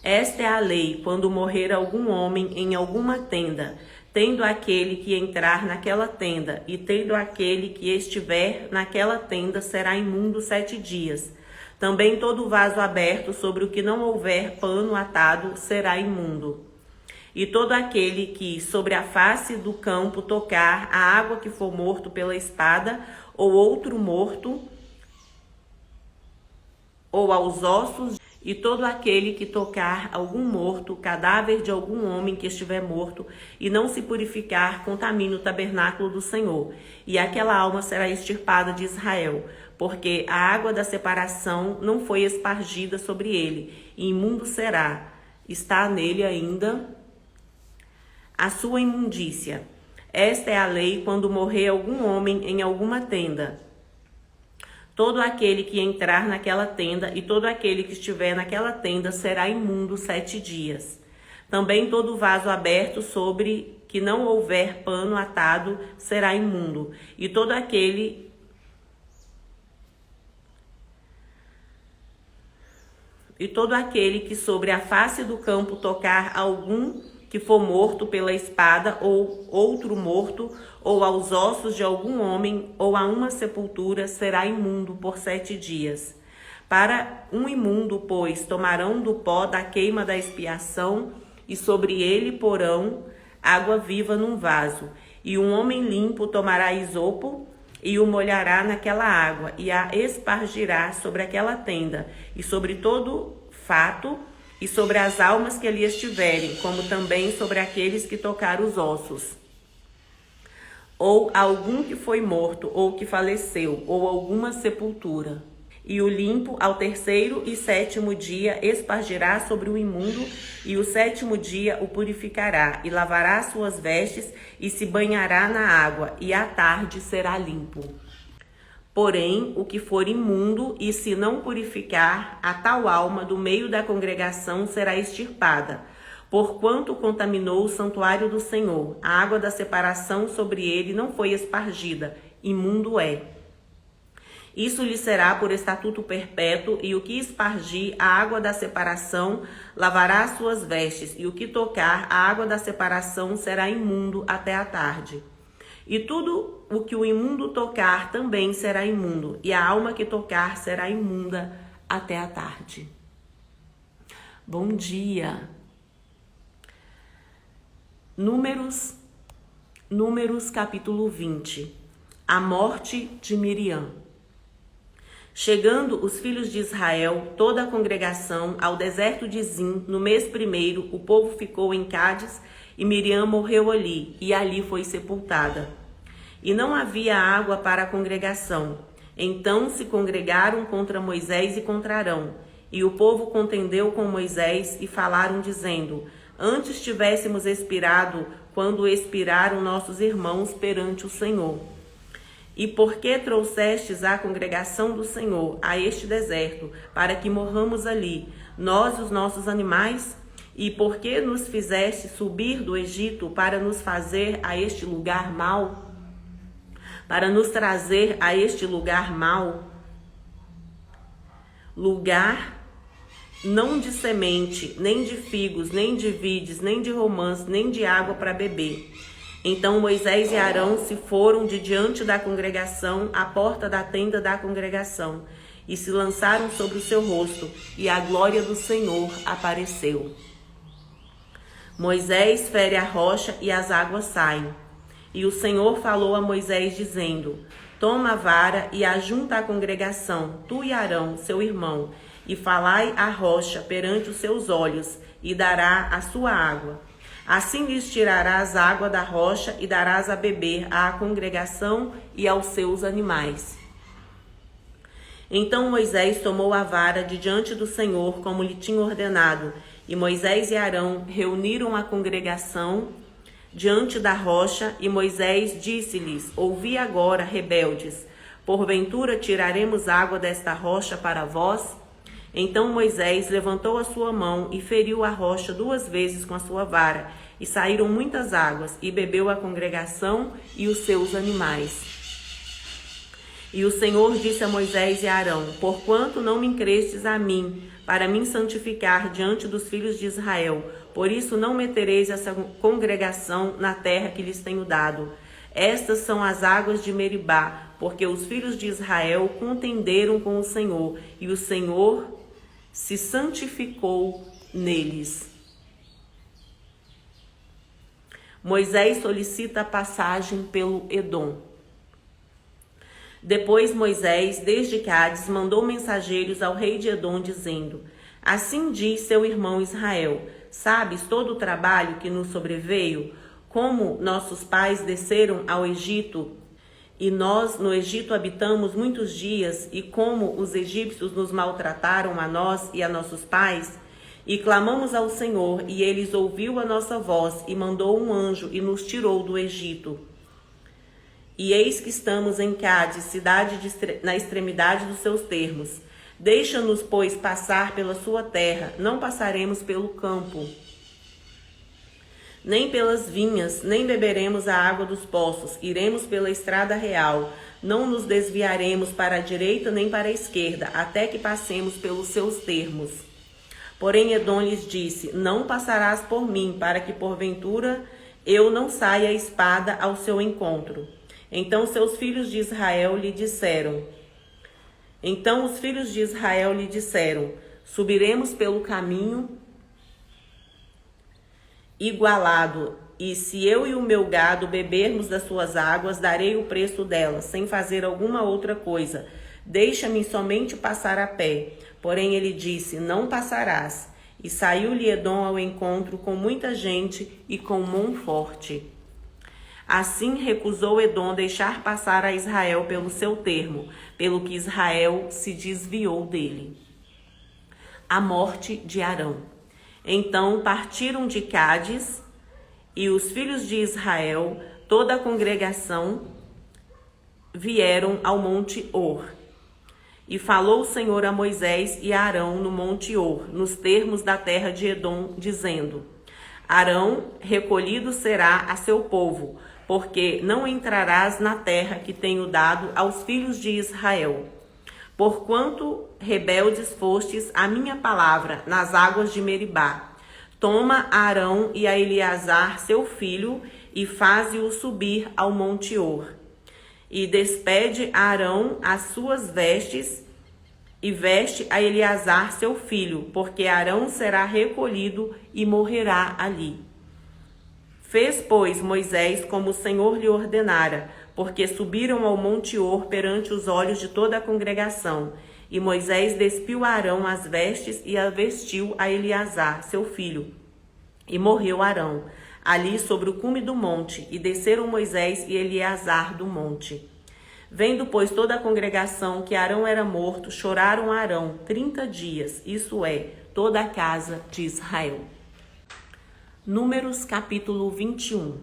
Esta é a lei quando morrer algum homem em alguma tenda, tendo aquele que entrar naquela tenda, e tendo aquele que estiver naquela tenda, será imundo 7 dias. Também todo vaso aberto, sobre o que não houver pano atado, será imundo. E todo aquele que sobre a face do campo tocar a água que for morto pela espada, ou outro morto, ou aos ossos, e todo aquele que tocar algum morto, cadáver de algum homem que estiver morto, e não se purificar, contamina o tabernáculo do Senhor, e aquela alma será extirpada de Israel, porque a água da separação não foi espargida sobre ele, e imundo será, está nele ainda a sua imundícia. Esta é a lei quando morrer algum homem em alguma tenda. Todo aquele que entrar naquela tenda e todo aquele que estiver naquela tenda será imundo 7 dias. Também todo vaso aberto sobre que não houver pano atado será imundo. E todo aquele que sobre a face do campo tocar algum que for morto pela espada, ou outro morto, ou aos ossos de algum homem, ou a uma sepultura, será imundo por 7 dias. Para um imundo, pois, tomarão do pó da queima da expiação, e sobre ele porão água viva num vaso. E um homem limpo tomará isopo, e o molhará naquela água, e a espargirá sobre aquela tenda, e sobre todo fato, e sobre as almas que ali estiverem, como também sobre aqueles que tocar os ossos, ou algum que foi morto, ou que faleceu, ou alguma sepultura. E o limpo ao terceiro e sétimo dia espargirá sobre o imundo, e o sétimo dia o purificará, e lavará suas vestes, e se banhará na água, e à tarde será limpo. Porém, o que for imundo, e se não purificar, a tal alma do meio da congregação será extirpada, porquanto contaminou o santuário do Senhor. A água da separação sobre ele não foi espargida, imundo é. Isso lhe será por estatuto perpétuo, e o que espargir a água da separação lavará as suas vestes, e o que tocar a água da separação será imundo até a tarde. E tudo o que o imundo tocar também será imundo, e a alma que tocar será imunda até a tarde. Bom dia! Números capítulo 20. A morte de Miriam. Chegando os filhos de Israel, toda a congregação, ao deserto de Zim, no mês primeiro, o povo ficou em Cádiz, e Miriam morreu ali, e ali foi sepultada. E não havia água para a congregação. Então se congregaram contra Moisés e contra Arão. E o povo contendeu com Moisés, e falaram, dizendo: Antes tivéssemos expirado, quando expiraram nossos irmãos perante o Senhor. E por que trouxestes a congregação do Senhor a este deserto, para que morramos ali, nós e os nossos animais? E por que nos fizeste subir do Egito para nos fazer a este lugar mau? Para nos trazer a este lugar mau? Lugar não de semente, nem de figos, nem de vides, nem de romãs, nem de água para beber. Então Moisés e Arão se foram de diante da congregação à porta da tenda da congregação, e se lançaram sobre o seu rosto, e a glória do Senhor apareceu. Moisés fere a rocha, e as águas saem. E o Senhor falou a Moisés, dizendo: Toma a vara e ajunta a congregação, tu e Arão, seu irmão, e falai à rocha perante os seus olhos, e dará a sua água. Assim lhes tirarás água da rocha e darás a beber à congregação e aos seus animais. Então Moisés tomou a vara de diante do Senhor, como lhe tinha ordenado, e Moisés e Arão reuniram a congregação diante da rocha, e Moisés disse-lhes: Ouvi agora, rebeldes, porventura tiraremos água desta rocha para vós? Então Moisés levantou a sua mão e feriu a rocha 2 vezes com a sua vara, e saíram muitas águas, e bebeu a congregação e os seus animais. E o Senhor disse a Moisés e a Arão: Porquanto não me crestes a mim, para me santificar diante dos filhos de Israel, por isso não metereis essa congregação na terra que lhes tenho dado. Estas são as águas de Meribá, porque os filhos de Israel contenderam com o Senhor, e o Senhor se santificou neles. Moisés solicita a passagem pelo Edom. Depois Moisés, desde Cádiz, mandou mensageiros ao rei de Edom, dizendo: Assim diz seu irmão Israel: Sabes todo o trabalho que nos sobreveio? Como nossos pais desceram ao Egito, e nós no Egito habitamos muitos dias, e como os egípcios nos maltrataram a nós e a nossos pais? E clamamos ao Senhor, e ele ouviu a nossa voz, e mandou um anjo, e nos tirou do Egito. E eis que estamos em Cádiz, cidade na extremidade dos seus termos. Deixa-nos, pois, passar pela sua terra, não passaremos pelo campo, nem pelas vinhas, nem beberemos a água dos poços, iremos pela estrada real, não nos desviaremos para a direita nem para a esquerda, até que passemos pelos seus termos. Porém Edom lhes disse: Não passarás por mim, para que porventura eu não saia a espada ao seu encontro. Então os filhos de Israel lhe disseram: Subiremos pelo caminho igualado, e se eu e o meu gado bebermos das suas águas, darei o preço delas, sem fazer alguma outra coisa. Deixa-me somente passar a pé. Porém ele disse: Não passarás. E saiu-lhe Edom ao encontro com muita gente e com mão forte. Assim recusou Edom deixar passar a Israel pelo seu termo, pelo que Israel se desviou dele. A morte de Arão. Então partiram de Cádiz, e os filhos de Israel, toda a congregação, vieram ao monte Hor. E falou o Senhor a Moisés e a Arão no monte Hor, nos termos da terra de Edom, dizendo: Arão recolhido será a seu povo, porque não entrarás na terra que tenho dado aos filhos de Israel. Porquanto rebeldes fostes a minha palavra nas águas de Meribá, toma a Arão e a Eleazar seu filho, e faze-o subir ao monte Hor. E despede a Arão as suas vestes, e veste a Eleazar seu filho, porque Arão será recolhido e morrerá ali. Fez, pois, Moisés como o Senhor lhe ordenara, porque subiram ao monte Hor perante os olhos de toda a congregação. E Moisés despiu a Arão as vestes e a vestiu a Eleazar seu filho. E morreu Arão ali sobre o cume do monte, e desceram Moisés e Eleazar do monte. Vendo, pois, toda a congregação que Arão era morto, choraram a Arão 30 dias, isso é, toda a casa de Israel. Números capítulo 21.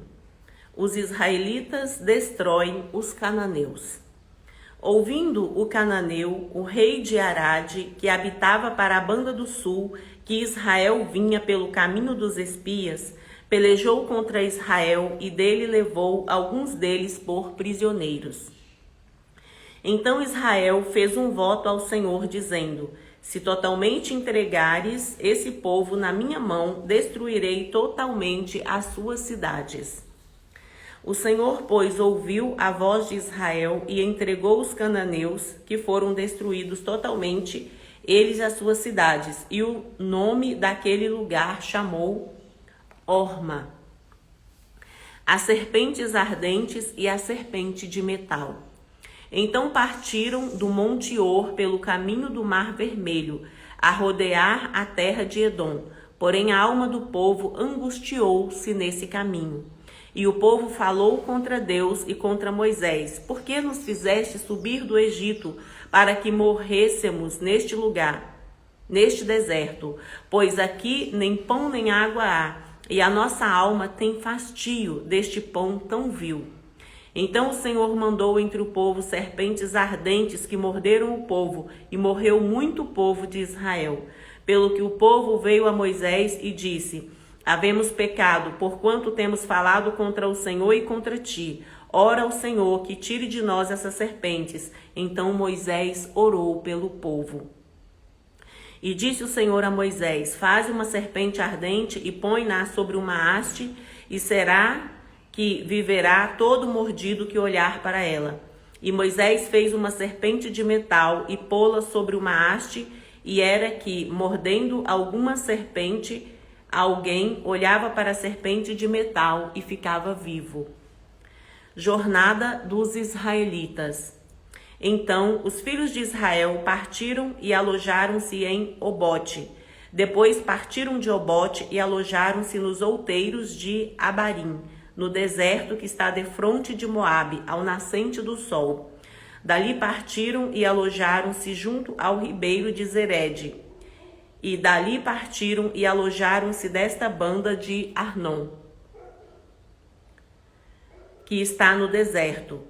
Os israelitas destroem os cananeus. Ouvindo o cananeu, o rei de Arade, que habitava para a banda do sul, que Israel vinha pelo caminho dos espias, pelejou contra Israel e dele levou alguns deles por prisioneiros. Então Israel fez um voto ao Senhor, dizendo: Se totalmente entregares esse povo na minha mão, destruirei totalmente as suas cidades. O Senhor, pois, ouviu a voz de Israel e entregou os cananeus, que foram destruídos totalmente, eles as suas cidades, e o nome daquele lugar chamou Horma, as serpentes ardentes e a serpente de metal. Então partiram do monte Hor pelo caminho do Mar Vermelho, a rodear a terra de Edom. Porém a alma do povo angustiou-se nesse caminho. E o povo falou contra Deus e contra Moisés: Por que nos fizeste subir do Egito para que morrêssemos neste lugar, neste deserto? Pois aqui nem pão nem água há, e a nossa alma tem fastio deste pão tão vil. Então o Senhor mandou entre o povo serpentes ardentes que morderam o povo, e morreu muito povo de Israel. Pelo que o povo veio a Moisés e disse: Havemos pecado, porquanto temos falado contra o Senhor e contra ti. Ora ao Senhor que tire de nós essas serpentes. Então Moisés orou pelo povo. E disse o Senhor a Moisés: Faze uma serpente ardente e põe-na sobre uma haste, e será que viverá todo mordido que olhar para ela. E Moisés fez uma serpente de metal e pô-la sobre uma haste, e era que, mordendo alguma serpente, alguém olhava para a serpente de metal e ficava vivo. Jornada dos israelitas. Então os filhos de Israel partiram e alojaram-se em Obote. Depois partiram de Obote e alojaram-se nos outeiros de Abarim, no deserto que está defronte de Moabe, ao nascente do sol. Dali partiram e alojaram-se junto ao ribeiro de Zered. E dali partiram e alojaram-se desta banda de Arnon, que está no deserto,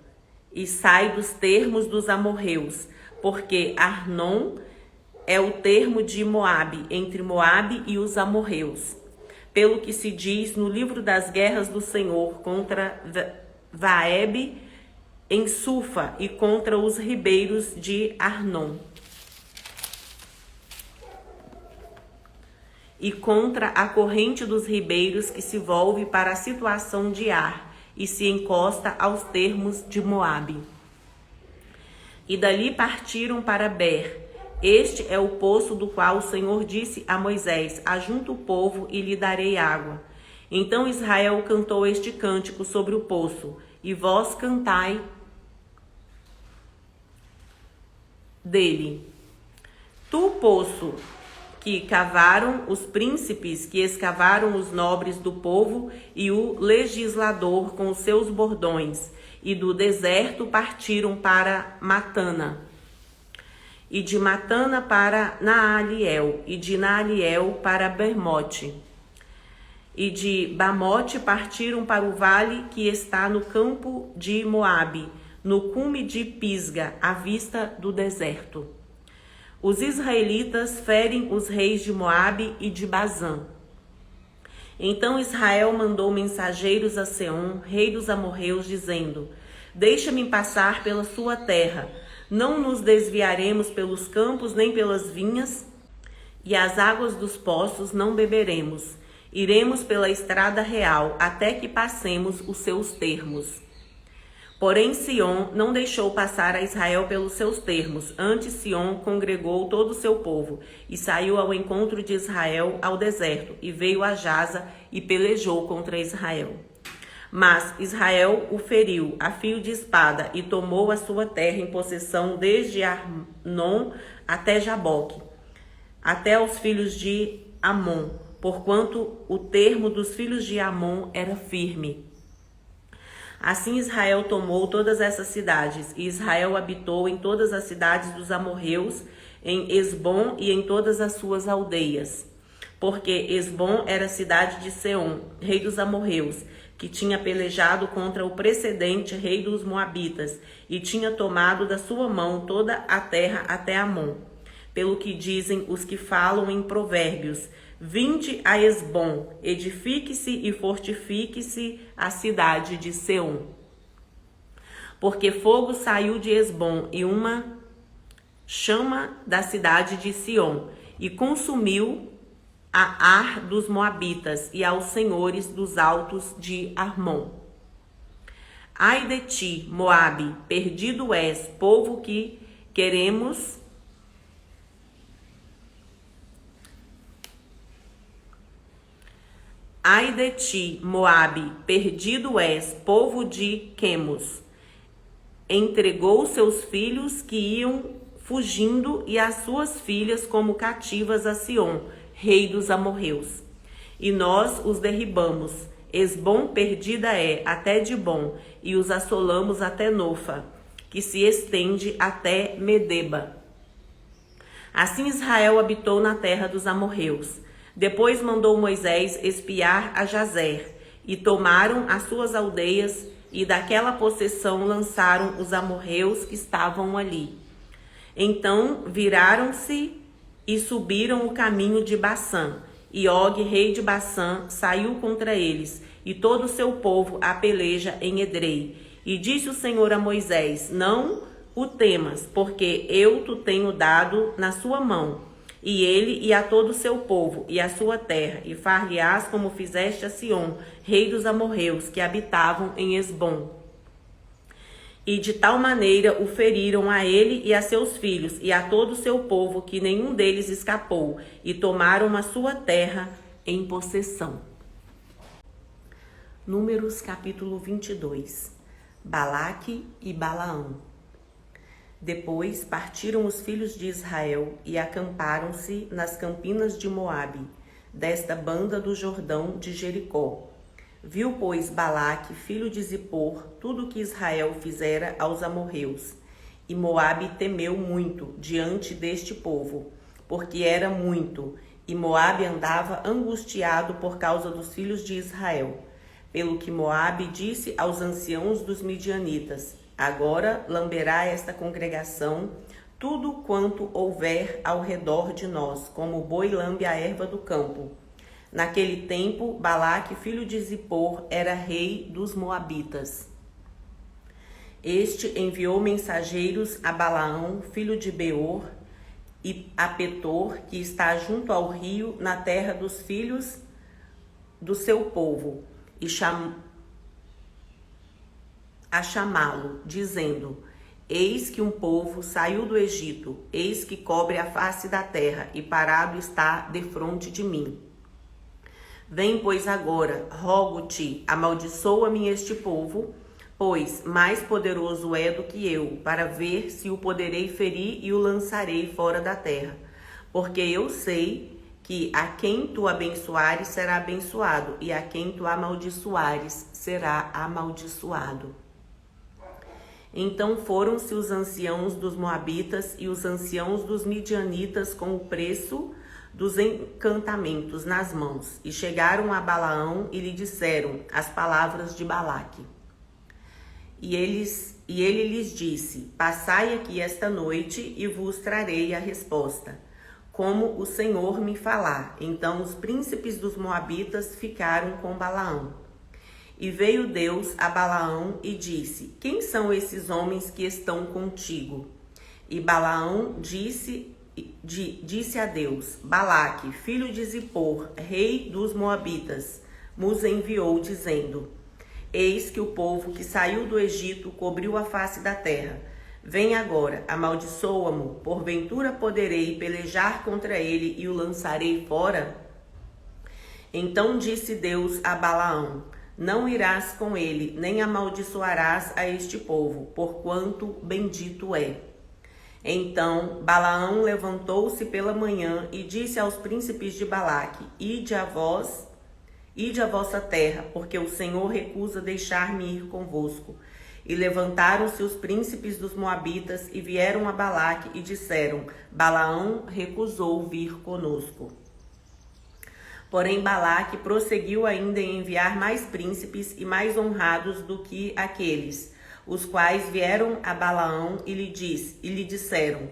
e sai dos termos dos amorreus, porque Arnon é o termo de Moabe, entre Moabe e os amorreus. Pelo que se diz no livro das guerras do Senhor contra Vaeb em Sufa e contra os ribeiros de Arnon, e contra a corrente dos ribeiros que se volve para a situação de Ar e se encosta aos termos de Moabe. E dali partiram para Ber. Este é o poço do qual o Senhor disse a Moisés: Ajunta o povo e lhe darei água. Então Israel cantou este cântico sobre o poço: E vós cantai dele. Tu, poço, que cavaram os príncipes, que escavaram os nobres do povo e o legislador com os seus bordões, e do deserto partiram para Matana. e de Matana para Naaliel, e de Naaliel para Bermote. E de Bamote partiram para o vale que está no campo de Moabe, no cume de Pisga, à vista do deserto. Os israelitas ferem os reis de Moabe e de Bazã. Então Israel mandou mensageiros a Seom, rei dos amorreus, dizendo: Deixa-me passar pela sua terra, não nos desviaremos pelos campos nem pelas vinhas, e as águas dos poços não beberemos. Iremos pela estrada real, até que passemos os seus termos. Porém Sion não deixou passar a Israel pelos seus termos. Antes Sion congregou todo o seu povo, e saiu ao encontro de Israel ao deserto, e veio a Jaza e pelejou contra Israel. Mas Israel o feriu a fio de espada, e tomou a sua terra em possessão desde Arnon até Jaboque, até aos filhos de Amon, porquanto o termo dos filhos de Amon era firme. Assim Israel tomou todas essas cidades, e Israel habitou em todas as cidades dos amorreus, em Esbom e em todas as suas aldeias. Porque Esbom era cidade de Seom, rei dos amorreus, que tinha pelejado contra o precedente rei dos moabitas, e tinha tomado da sua mão toda a terra até Amon. Pelo que dizem os que falam em provérbios: Vinde a Esbom, edifique-se e fortifique-se a cidade de Seom. Porque fogo saiu de Esbom e uma chama da cidade de Sion, e consumiu a Ar dos moabitas e aos senhores dos altos de Armon. Ai de ti, Moabe, perdido és, povo que queremos... Ai de ti, Moabe, perdido és, povo de Quemos. Entregou seus filhos que iam fugindo e as suas filhas como cativas a Sion, rei dos amorreus. E nós os derribamos. Esbom perdida é até Dibom, e os assolamos até Nofa, que se estende até Medeba. Assim Israel habitou na terra dos amorreus. Depois mandou Moisés espiar a Jazer, e tomaram as suas aldeias, e daquela possessão lançaram os amorreus que estavam ali. Então viraram-se e subiram o caminho de Bassã, e Og, rei de Bassã, saiu contra eles, e todo o seu povo a peleja em Edrei. E disse o Senhor a Moisés: Não o temas, porque eu te tenho dado na sua mão, e ele e a todo o seu povo, e a sua terra, e far-lhe-ás como fizeste a Sion, rei dos amorreus, que habitavam em Esbom. E de tal maneira o feriram a ele e a seus filhos, e a todo o seu povo, que nenhum deles escapou, e tomaram a sua terra em possessão. Números capítulo 22. Balaque e Balaão. Depois partiram os filhos de Israel e acamparam-se nas campinas de Moabe, desta banda do Jordão de Jericó. Viu, pois, Balaque, filho de Zippor, tudo o que Israel fizera aos amorreus. E Moabe temeu muito diante deste povo, porque era muito, e Moabe andava angustiado por causa dos filhos de Israel. Pelo que Moabe disse aos anciãos dos midianitas: Agora lamberá esta congregação tudo quanto houver ao redor de nós, como o boi lambe a erva do campo. Naquele tempo, Balaque, filho de Zippor, era rei dos moabitas. Este enviou mensageiros a Balaão, filho de Beor, e a Petor, que está junto ao rio, na terra dos filhos do seu povo, e a chamá-lo, dizendo: Eis que um povo saiu do Egito, eis que cobre a face da terra, e parado está defronte de mim. Vem, pois, agora, rogo-te, amaldiçoa-me este povo, pois mais poderoso é do que eu, para ver se o poderei ferir e o lançarei fora da terra. Porque eu sei que a quem tu abençoares será abençoado, e a quem tu amaldiçoares será amaldiçoado. Então foram-se os anciãos dos Moabitas e os anciãos dos Midianitas com o preço dos encantamentos nas mãos, e chegaram a Balaão e lhe disseram as palavras de Balaque. E ele lhes disse: Passai aqui esta noite e vos trarei a resposta, como o Senhor me falar. Então os príncipes dos Moabitas ficaram com Balaão. E veio Deus a Balaão e disse: Quem são esses homens que estão contigo? E Balaão disse a Deus: Balaque, filho de Zippor, rei dos Moabitas, nos enviou, dizendo: Eis que o povo que saiu do Egito cobriu a face da terra. Vem agora, amaldiçoa-mo, porventura poderei pelejar contra ele e o lançarei fora? Então disse Deus a Balaão: Não irás com ele, nem amaldiçoarás a este povo, porquanto bendito é. Então Balaão levantou-se pela manhã e disse aos príncipes de Balaque: Ide a vossa terra, porque o Senhor recusa deixar-me ir convosco. E levantaram-se os príncipes dos Moabitas e vieram a Balaque e disseram: Balaão recusou vir conosco. Porém Balaque prosseguiu ainda em enviar mais príncipes e mais honrados do que aqueles, os quais vieram a Balaão e lhe disseram: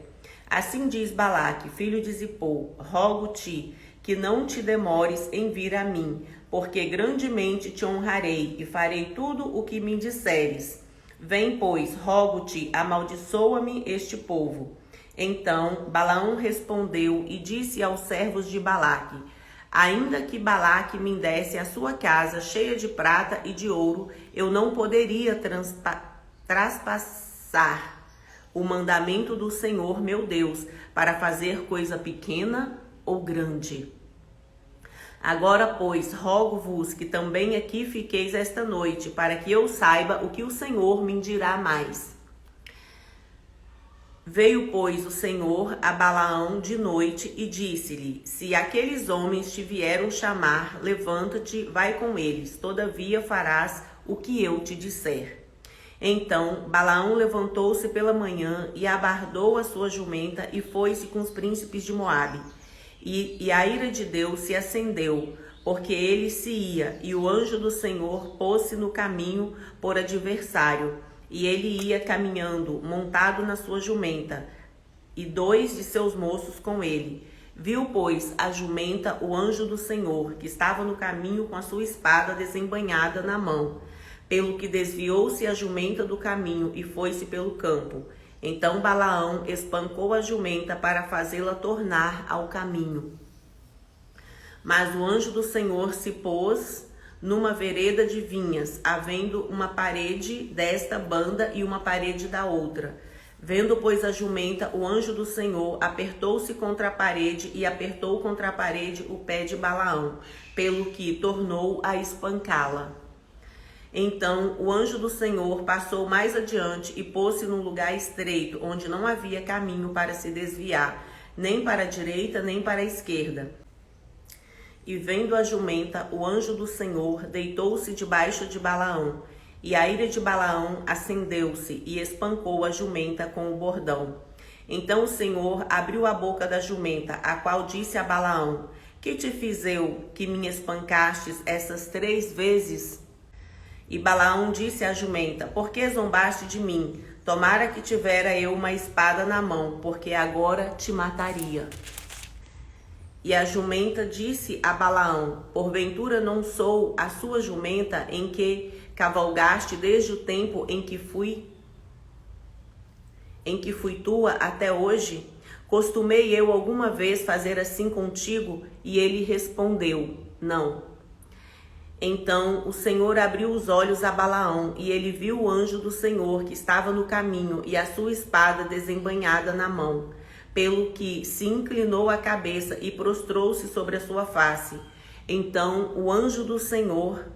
Assim diz Balaque, filho de Zippor, rogo-te que não te demores em vir a mim, porque grandemente te honrarei e farei tudo o que me disseres. Vem, pois, rogo-te, amaldiçoa-me este povo. Então Balaão respondeu e disse aos servos de Balaque: Ainda que Balaque me desse a sua casa cheia de prata e de ouro, eu não poderia traspassar o mandamento do Senhor meu Deus para fazer coisa pequena ou grande. Agora, pois, rogo-vos que também aqui fiqueis esta noite, para que eu saiba o que o Senhor me dirá mais. Veio, pois, o Senhor a Balaão de noite e disse-lhe: Se aqueles homens te vieram chamar, levanta-te, vai com eles, todavia farás o que eu te disser. Então Balaão levantou-se pela manhã e abardou a sua jumenta e foi-se com os príncipes de Moabe. E a ira de Deus se acendeu, porque ele se ia, e o anjo do Senhor pôs-se no caminho por adversário. E ele ia caminhando, montado na sua jumenta, e 2 de seus moços com ele. Viu, pois, a jumenta o anjo do Senhor, que estava no caminho com a sua espada desembainhada na mão. Pelo que desviou-se a jumenta do caminho e foi-se pelo campo. Então Balaão espancou a jumenta para fazê-la tornar ao caminho. Mas o anjo do Senhor se pôs numa vereda de vinhas, havendo uma parede desta banda e uma parede da outra. Vendo, pois, a jumenta, o anjo do Senhor apertou-se contra a parede e apertou contra a parede o pé de Balaão, pelo que tornou a espancá-la. Então o anjo do Senhor passou mais adiante e pôs-se num lugar estreito, onde não havia caminho para se desviar, nem para a direita, nem para a esquerda. E vendo a jumenta, o anjo do Senhor deitou-se debaixo de Balaão, e a ira de Balaão acendeu-se e espancou a jumenta com o bordão. Então o Senhor abriu a boca da jumenta, a qual disse a Balaão: Que te fiz eu, que me espancastes essas 3 vezes? E Balaão disse à jumenta: Por que zombaste de mim? Tomara que tivera eu uma espada na mão, porque agora te mataria. E a jumenta disse a Balaão: Porventura não sou a sua jumenta em que cavalgaste desde o tempo em que fui tua até hoje? Costumei eu alguma vez fazer assim contigo? E ele respondeu: Não. Então o Senhor abriu os olhos a Balaão, e ele viu o anjo do Senhor que estava no caminho e a sua espada desembainhada na mão, pelo que se inclinou a cabeça e prostrou-se sobre a sua face. Então o anjo do Senhor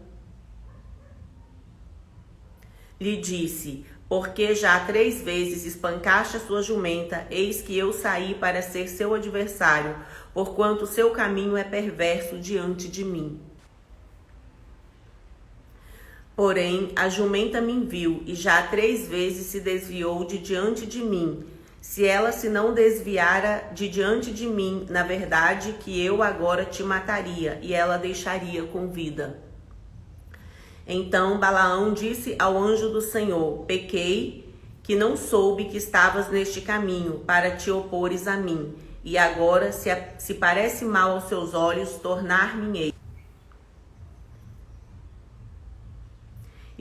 lhe disse: Porque já 3 vezes espancaste a sua jumenta, eis que eu saí para ser seu adversário, porquanto seu caminho é perverso diante de mim. Porém, a jumenta me viu e já 3 vezes se desviou de diante de mim. Se ela se não desviara de diante de mim, na verdade que eu agora te mataria e ela deixaria com vida. Então Balaão disse ao anjo do Senhor: pequei, que não soube que estavas neste caminho, para te opores a mim. E agora, se parece mal aos seus olhos, tornar-me-ei.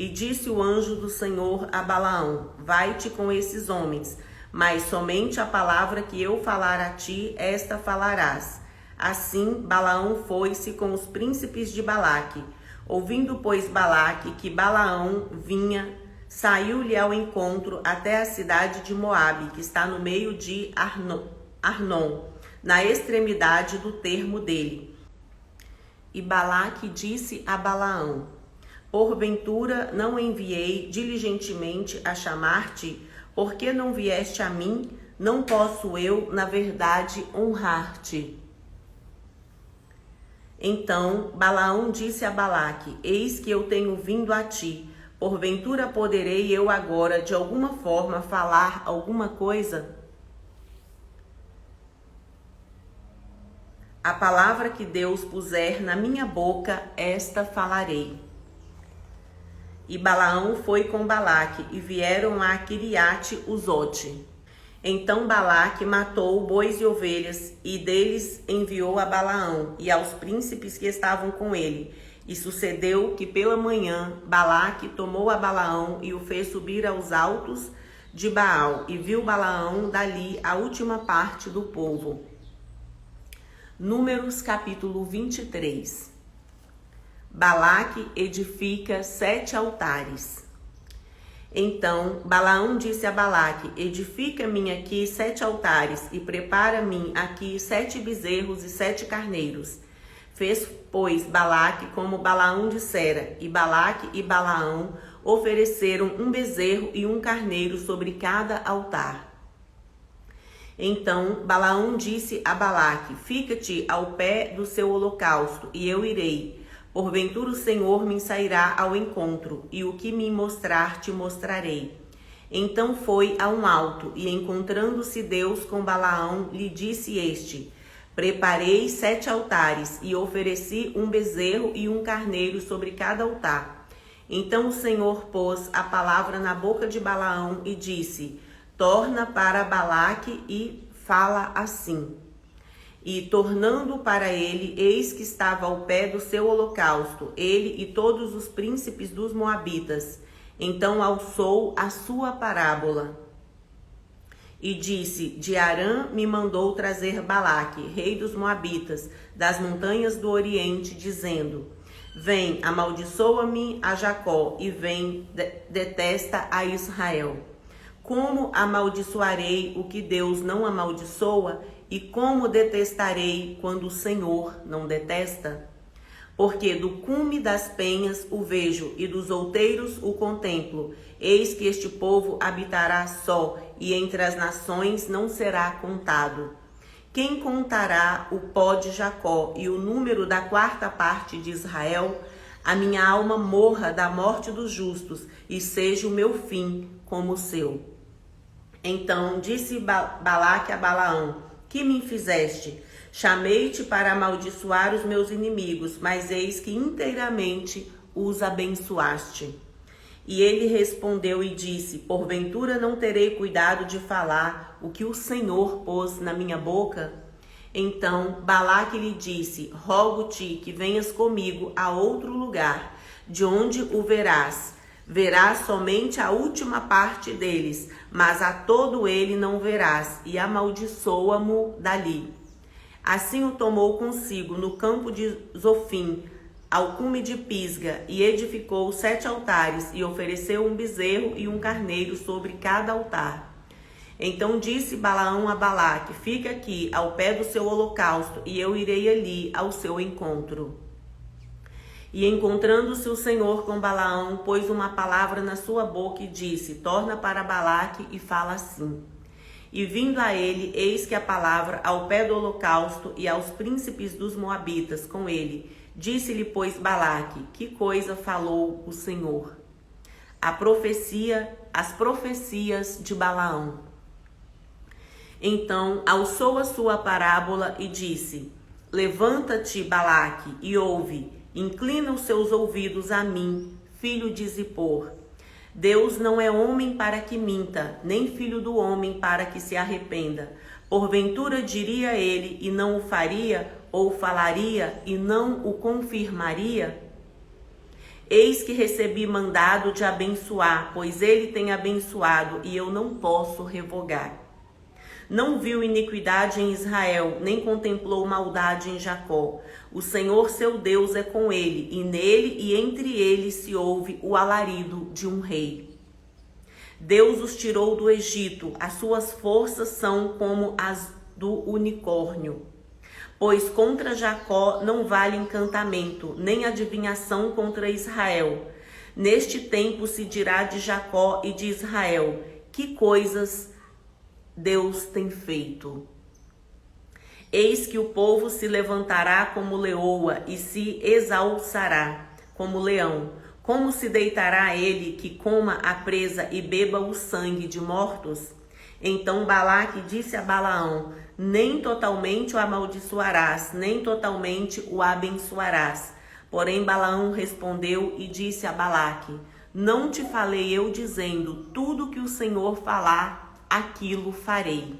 E disse o anjo do Senhor a Balaão: vai-te com esses homens, mas somente a palavra que eu falar a ti, esta falarás. Assim Balaão foi-se com os príncipes de Balaque. Ouvindo, pois, Balaque que Balaão vinha, saiu-lhe ao encontro até a cidade de Moabe, que está no meio de Arnon, na extremidade do termo dele. E Balaque disse a Balaão: porventura não enviei diligentemente a chamar-te? Por que não vieste a mim? Não posso eu, na verdade, honrar-te? Então Balaão disse a Balaque: eis que eu tenho vindo a ti. Porventura poderei eu agora, de alguma forma, falar alguma coisa? A palavra que Deus puser na minha boca, esta falarei. E Balaão foi com Balaque, e vieram a Quiriate-Uzote. Então Balaque matou bois e ovelhas, e deles enviou a Balaão, e aos príncipes que estavam com ele. E sucedeu que pela manhã Balaque tomou a Balaão, e o fez subir aos altos de Baal, e viu Balaão dali a última parte do povo. Números capítulo 23. Balaque edifica 7 altares. Então Balaão disse a Balaque: edifica-me aqui 7 altares e prepara-me aqui 7 bezerros e 7 carneiros. Fez, pois, Balaque como Balaão dissera, e Balaque e Balaão ofereceram um bezerro e um carneiro sobre cada altar. Então Balaão disse a Balaque: fica-te ao pé do seu holocausto, e eu irei. Porventura o Senhor me sairá ao encontro, e o que me mostrar te mostrarei. Então foi a um alto, e encontrando-se Deus com Balaão, lhe disse este: preparei 7 altares, e ofereci um bezerro e um carneiro sobre cada altar. Então o Senhor pôs a palavra na boca de Balaão e disse: torna para Balaque e fala assim. E tornando para ele, eis que estava ao pé do seu holocausto, ele e todos os príncipes dos Moabitas. Então alçou a sua parábola e disse: de Arã me mandou trazer Balaque, rei dos Moabitas, das montanhas do Oriente, dizendo: vem, amaldiçoa-me a Jacó, e vem, detesta a Israel. Como amaldiçoarei o que Deus não amaldiçoa? E como detestarei quando o Senhor não detesta? Porque do cume das penhas o vejo, e dos outeiros o contemplo. Eis que este povo habitará só, e entre as nações não será contado. Quem contará o pó de Jacó e o número da 4ª parte de Israel? A minha alma morra da morte dos justos, e seja o meu fim como o seu. Então disse Balaque a Balaão: que me fizeste? Chamei-te para amaldiçoar os meus inimigos, mas eis que inteiramente os abençoaste. E ele respondeu e disse: porventura não terei cuidado de falar o que o Senhor pôs na minha boca? Então Balaque lhe disse: rogo-te que venhas comigo a outro lugar, de onde o verás. Verás somente a última parte deles, mas a todo ele não verás, e amaldiçoa-mo dali. Assim o tomou consigo no campo de Zofim, ao cume de Pisga, e edificou 7 altares, e ofereceu um bezerro e um carneiro sobre cada altar. Então disse Balaão a Balaque: fica aqui ao pé do seu holocausto, e eu irei ali ao seu encontro. E encontrando-se o Senhor com Balaão, pôs uma palavra na sua boca e disse: torna para Balaque e fala assim. E vindo a ele, eis que a palavra ao pé do holocausto e aos príncipes dos Moabitas com ele, Disse-lhe, pois, Balaque: que coisa falou o Senhor? As profecias de Balaão. Então alçou a sua parábola e disse: levanta-te, Balaque, e ouve, inclina os seus ouvidos a mim, filho de Zippor. Deus não é homem para que minta, nem filho do homem para que se arrependa. Porventura diria ele e não o faria, ou falaria e não o confirmaria? Eis que recebi mandado de abençoar, pois ele tem abençoado, e eu não posso revogar. Não viu iniquidade em Israel, nem contemplou maldade em Jacó. O Senhor seu Deus é com ele, e nele e entre eles se ouve o alarido de um rei. Deus os tirou do Egito, as suas forças são como as do unicórnio. Pois contra Jacó não vale encantamento, nem adivinhação contra Israel. Neste tempo se dirá de Jacó e de Israel: que coisas Deus tem feito. Eis que o povo se levantará como leoa e se exalçará como leão. Como se deitará ele que coma a presa e beba o sangue de mortos? Então Balaque disse a Balaão: nem totalmente o amaldiçoarás, nem totalmente o abençoarás. Porém Balaão respondeu e disse a Balaque: não te falei eu dizendo, tudo que o Senhor falar, aquilo farei.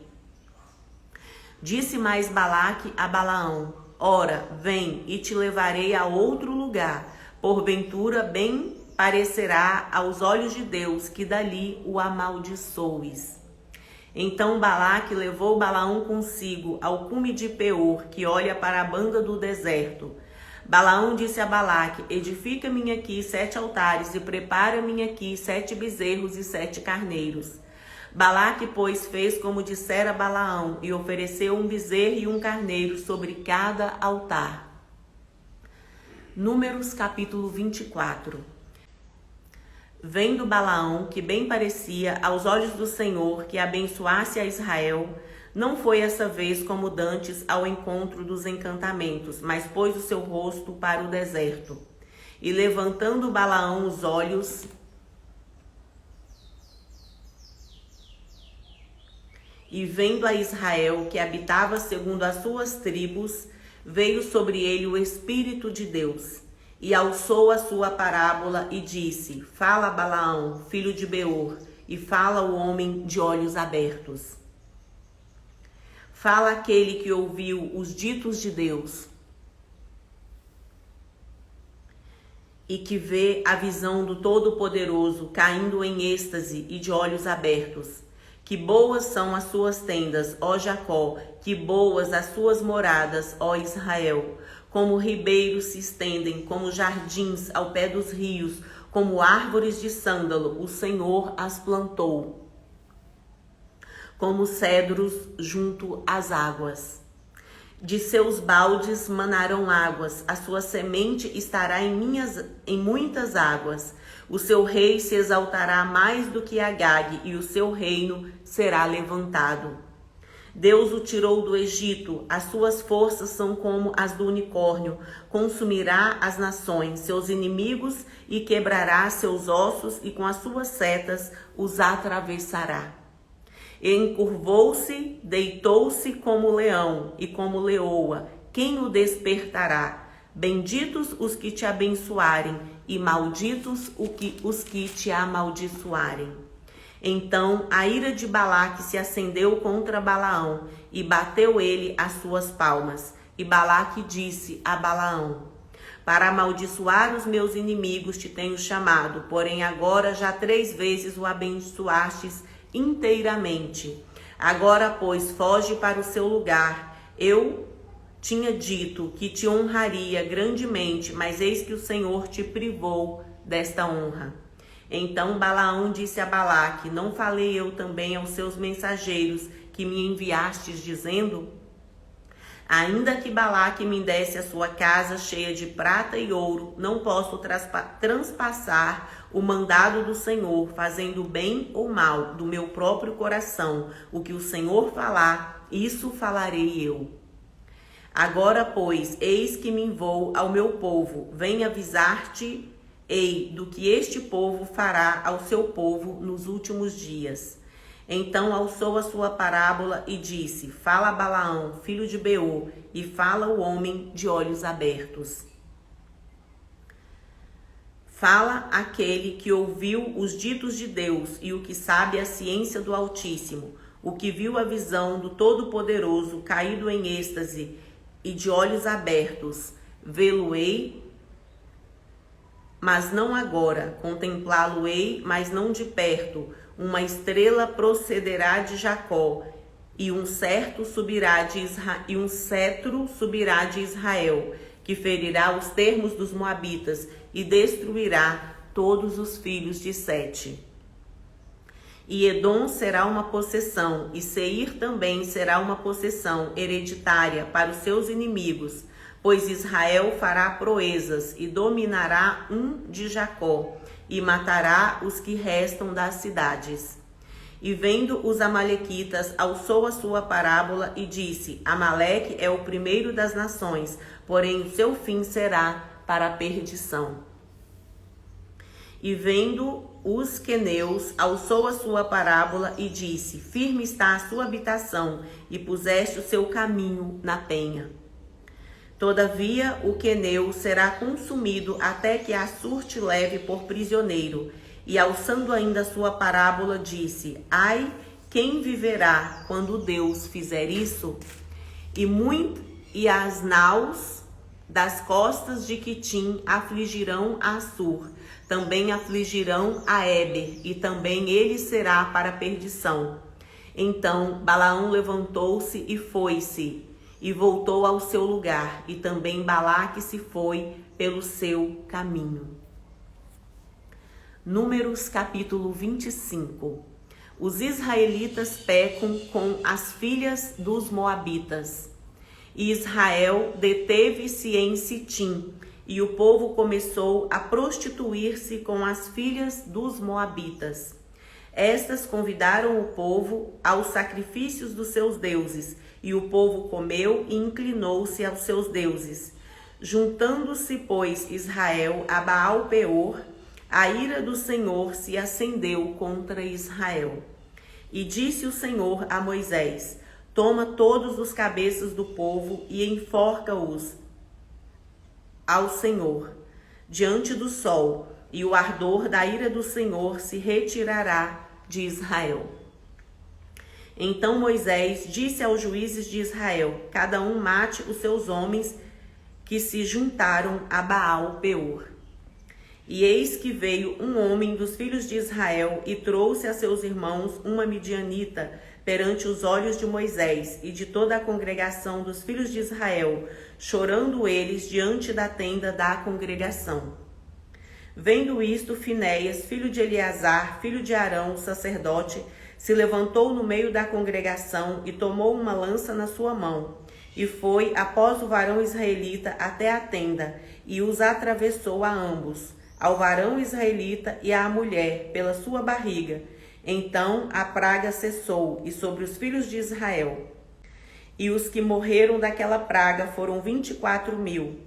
Disse mais Balaque a Balaão: ora, vem e te levarei a outro lugar. Porventura bem parecerá aos olhos de Deus que dali o amaldiçoes. Então Balaque levou Balaão consigo ao cume de Peor, que olha para a banda do deserto. Balaão disse a Balaque: edifica-me aqui 7 altares e prepara-me aqui 7 bezerros e 7 carneiros. Balaque, pois, fez como dissera Balaão e ofereceu um bezerro e um carneiro sobre cada altar. Números capítulo 24. Vendo Balaão, que bem parecia aos olhos do Senhor que abençoasse a Israel, não foi essa vez como dantes ao encontro dos encantamentos, mas pôs o seu rosto para o deserto. E levantando Balaão os olhos, e vendo a Israel que habitava segundo as suas tribos, veio sobre ele o Espírito de Deus, e alçou a sua parábola e disse: fala, Balaão, filho de Beor, e fala o homem de olhos abertos. Fala aquele que ouviu os ditos de Deus e que vê a visão do Todo-Poderoso caindo em êxtase e de olhos abertos. Que boas são as suas tendas, ó Jacó, que boas as suas moradas, ó Israel. Como ribeiros se estendem, como jardins ao pé dos rios, como árvores de sândalo, o Senhor as plantou. Como cedros junto às águas. De seus baldes manarão águas, a sua semente estará em muitas águas. O seu rei se exaltará mais do que Agag, e o seu reino será levantado. Deus o tirou do Egito, as suas forças são como as do unicórnio. Consumirá as nações, seus inimigos, e quebrará seus ossos, e com as suas setas os atravessará. Encurvou-se, deitou-se como leão e como leoa. Quem o despertará? Benditos os que te abençoarem, e malditos os que te amaldiçoarem. Então a ira de Balaque se acendeu contra Balaão, e bateu ele as suas palmas. E Balaque disse a Balaão: para amaldiçoar os meus inimigos te tenho chamado, porém agora já 3 vezes o abençoastes inteiramente. Agora, pois, foge para o seu lugar. Eu tinha dito que te honraria grandemente, mas eis que o Senhor te privou desta honra. Então Balaão disse a Balaque: não falei eu também aos seus mensageiros que me enviastes, dizendo: ainda que Balaque me desse a sua casa cheia de prata e ouro, não posso transpassar o mandado do Senhor, fazendo bem ou mal do meu próprio coração. O que o Senhor falar, isso falarei eu. Agora, pois, eis que me envoo ao meu povo, vem avisar-te-ei do que este povo fará ao seu povo nos últimos dias. Então alçou a sua parábola e disse: Fala Balaão, filho de Beor, e fala o homem de olhos abertos. Fala aquele que ouviu os ditos de Deus e o que sabe a ciência do Altíssimo, o que viu a visão do Todo-Poderoso, caído em êxtase e de olhos abertos. Vê-lo-ei, mas não agora, contemplá-lo-ei, mas não de perto. Uma estrela procederá de Jacó, e um cetro subirá de Israel, que ferirá os termos dos moabitas e destruirá todos os filhos de Sete. E Edom será uma possessão, e Seir também será uma possessão hereditária para os seus inimigos, pois Israel fará proezas e dominará de Jacó, e matará os que restam das cidades. E vendo os amalequitas, alçou a sua parábola e disse: Amaleque é o primeiro das nações, porém o seu fim será para a perdição. E vendo os queneus, alçou a sua parábola e disse: Firme está a sua habitação, e puseste o seu caminho na penha. Todavia o queneu será consumido até que Assur te leve por prisioneiro. E alçando ainda a sua parábola, disse: Ai, quem viverá quando Deus fizer isso? E as naus das costas de Quitim afligirão a Assur, também afligirão a Éber, e também ele será para a perdição. Então Balaão levantou-se e foi-se, e voltou ao seu lugar, e também Balaque se foi pelo seu caminho. Números capítulo 25. Os israelitas pecam com as filhas dos moabitas. E Israel deteve-se em Sitim, e o povo começou a prostituir-se com as filhas dos moabitas. Estas convidaram o povo aos sacrifícios dos seus deuses, e o povo comeu e inclinou-se aos seus deuses. Juntando-se, pois, Israel a Baal-peor, a ira do Senhor se acendeu contra Israel. E disse o Senhor a Moisés: Toma todos os cabeças do povo e enforca-os ao Senhor diante do sol, e o ardor da ira do Senhor se retirará de Israel. Então Moisés disse aos juízes de Israel: Cada um mate os seus homens que se juntaram a Baal-peor. E eis que veio um homem dos filhos de Israel e trouxe a seus irmãos uma midianita perante os olhos de Moisés e de toda a congregação dos filhos de Israel, chorando eles diante da tenda da congregação. Vendo isto, Finéias, filho de Eleazar, filho de Arão, sacerdote, se levantou no meio da congregação e tomou uma lança na sua mão, e foi após o varão israelita até a tenda, e os atravessou a ambos, ao varão israelita e à mulher, pela sua barriga. Então a praga cessou, e sobre os filhos de Israel. E os que morreram daquela praga foram 24.000.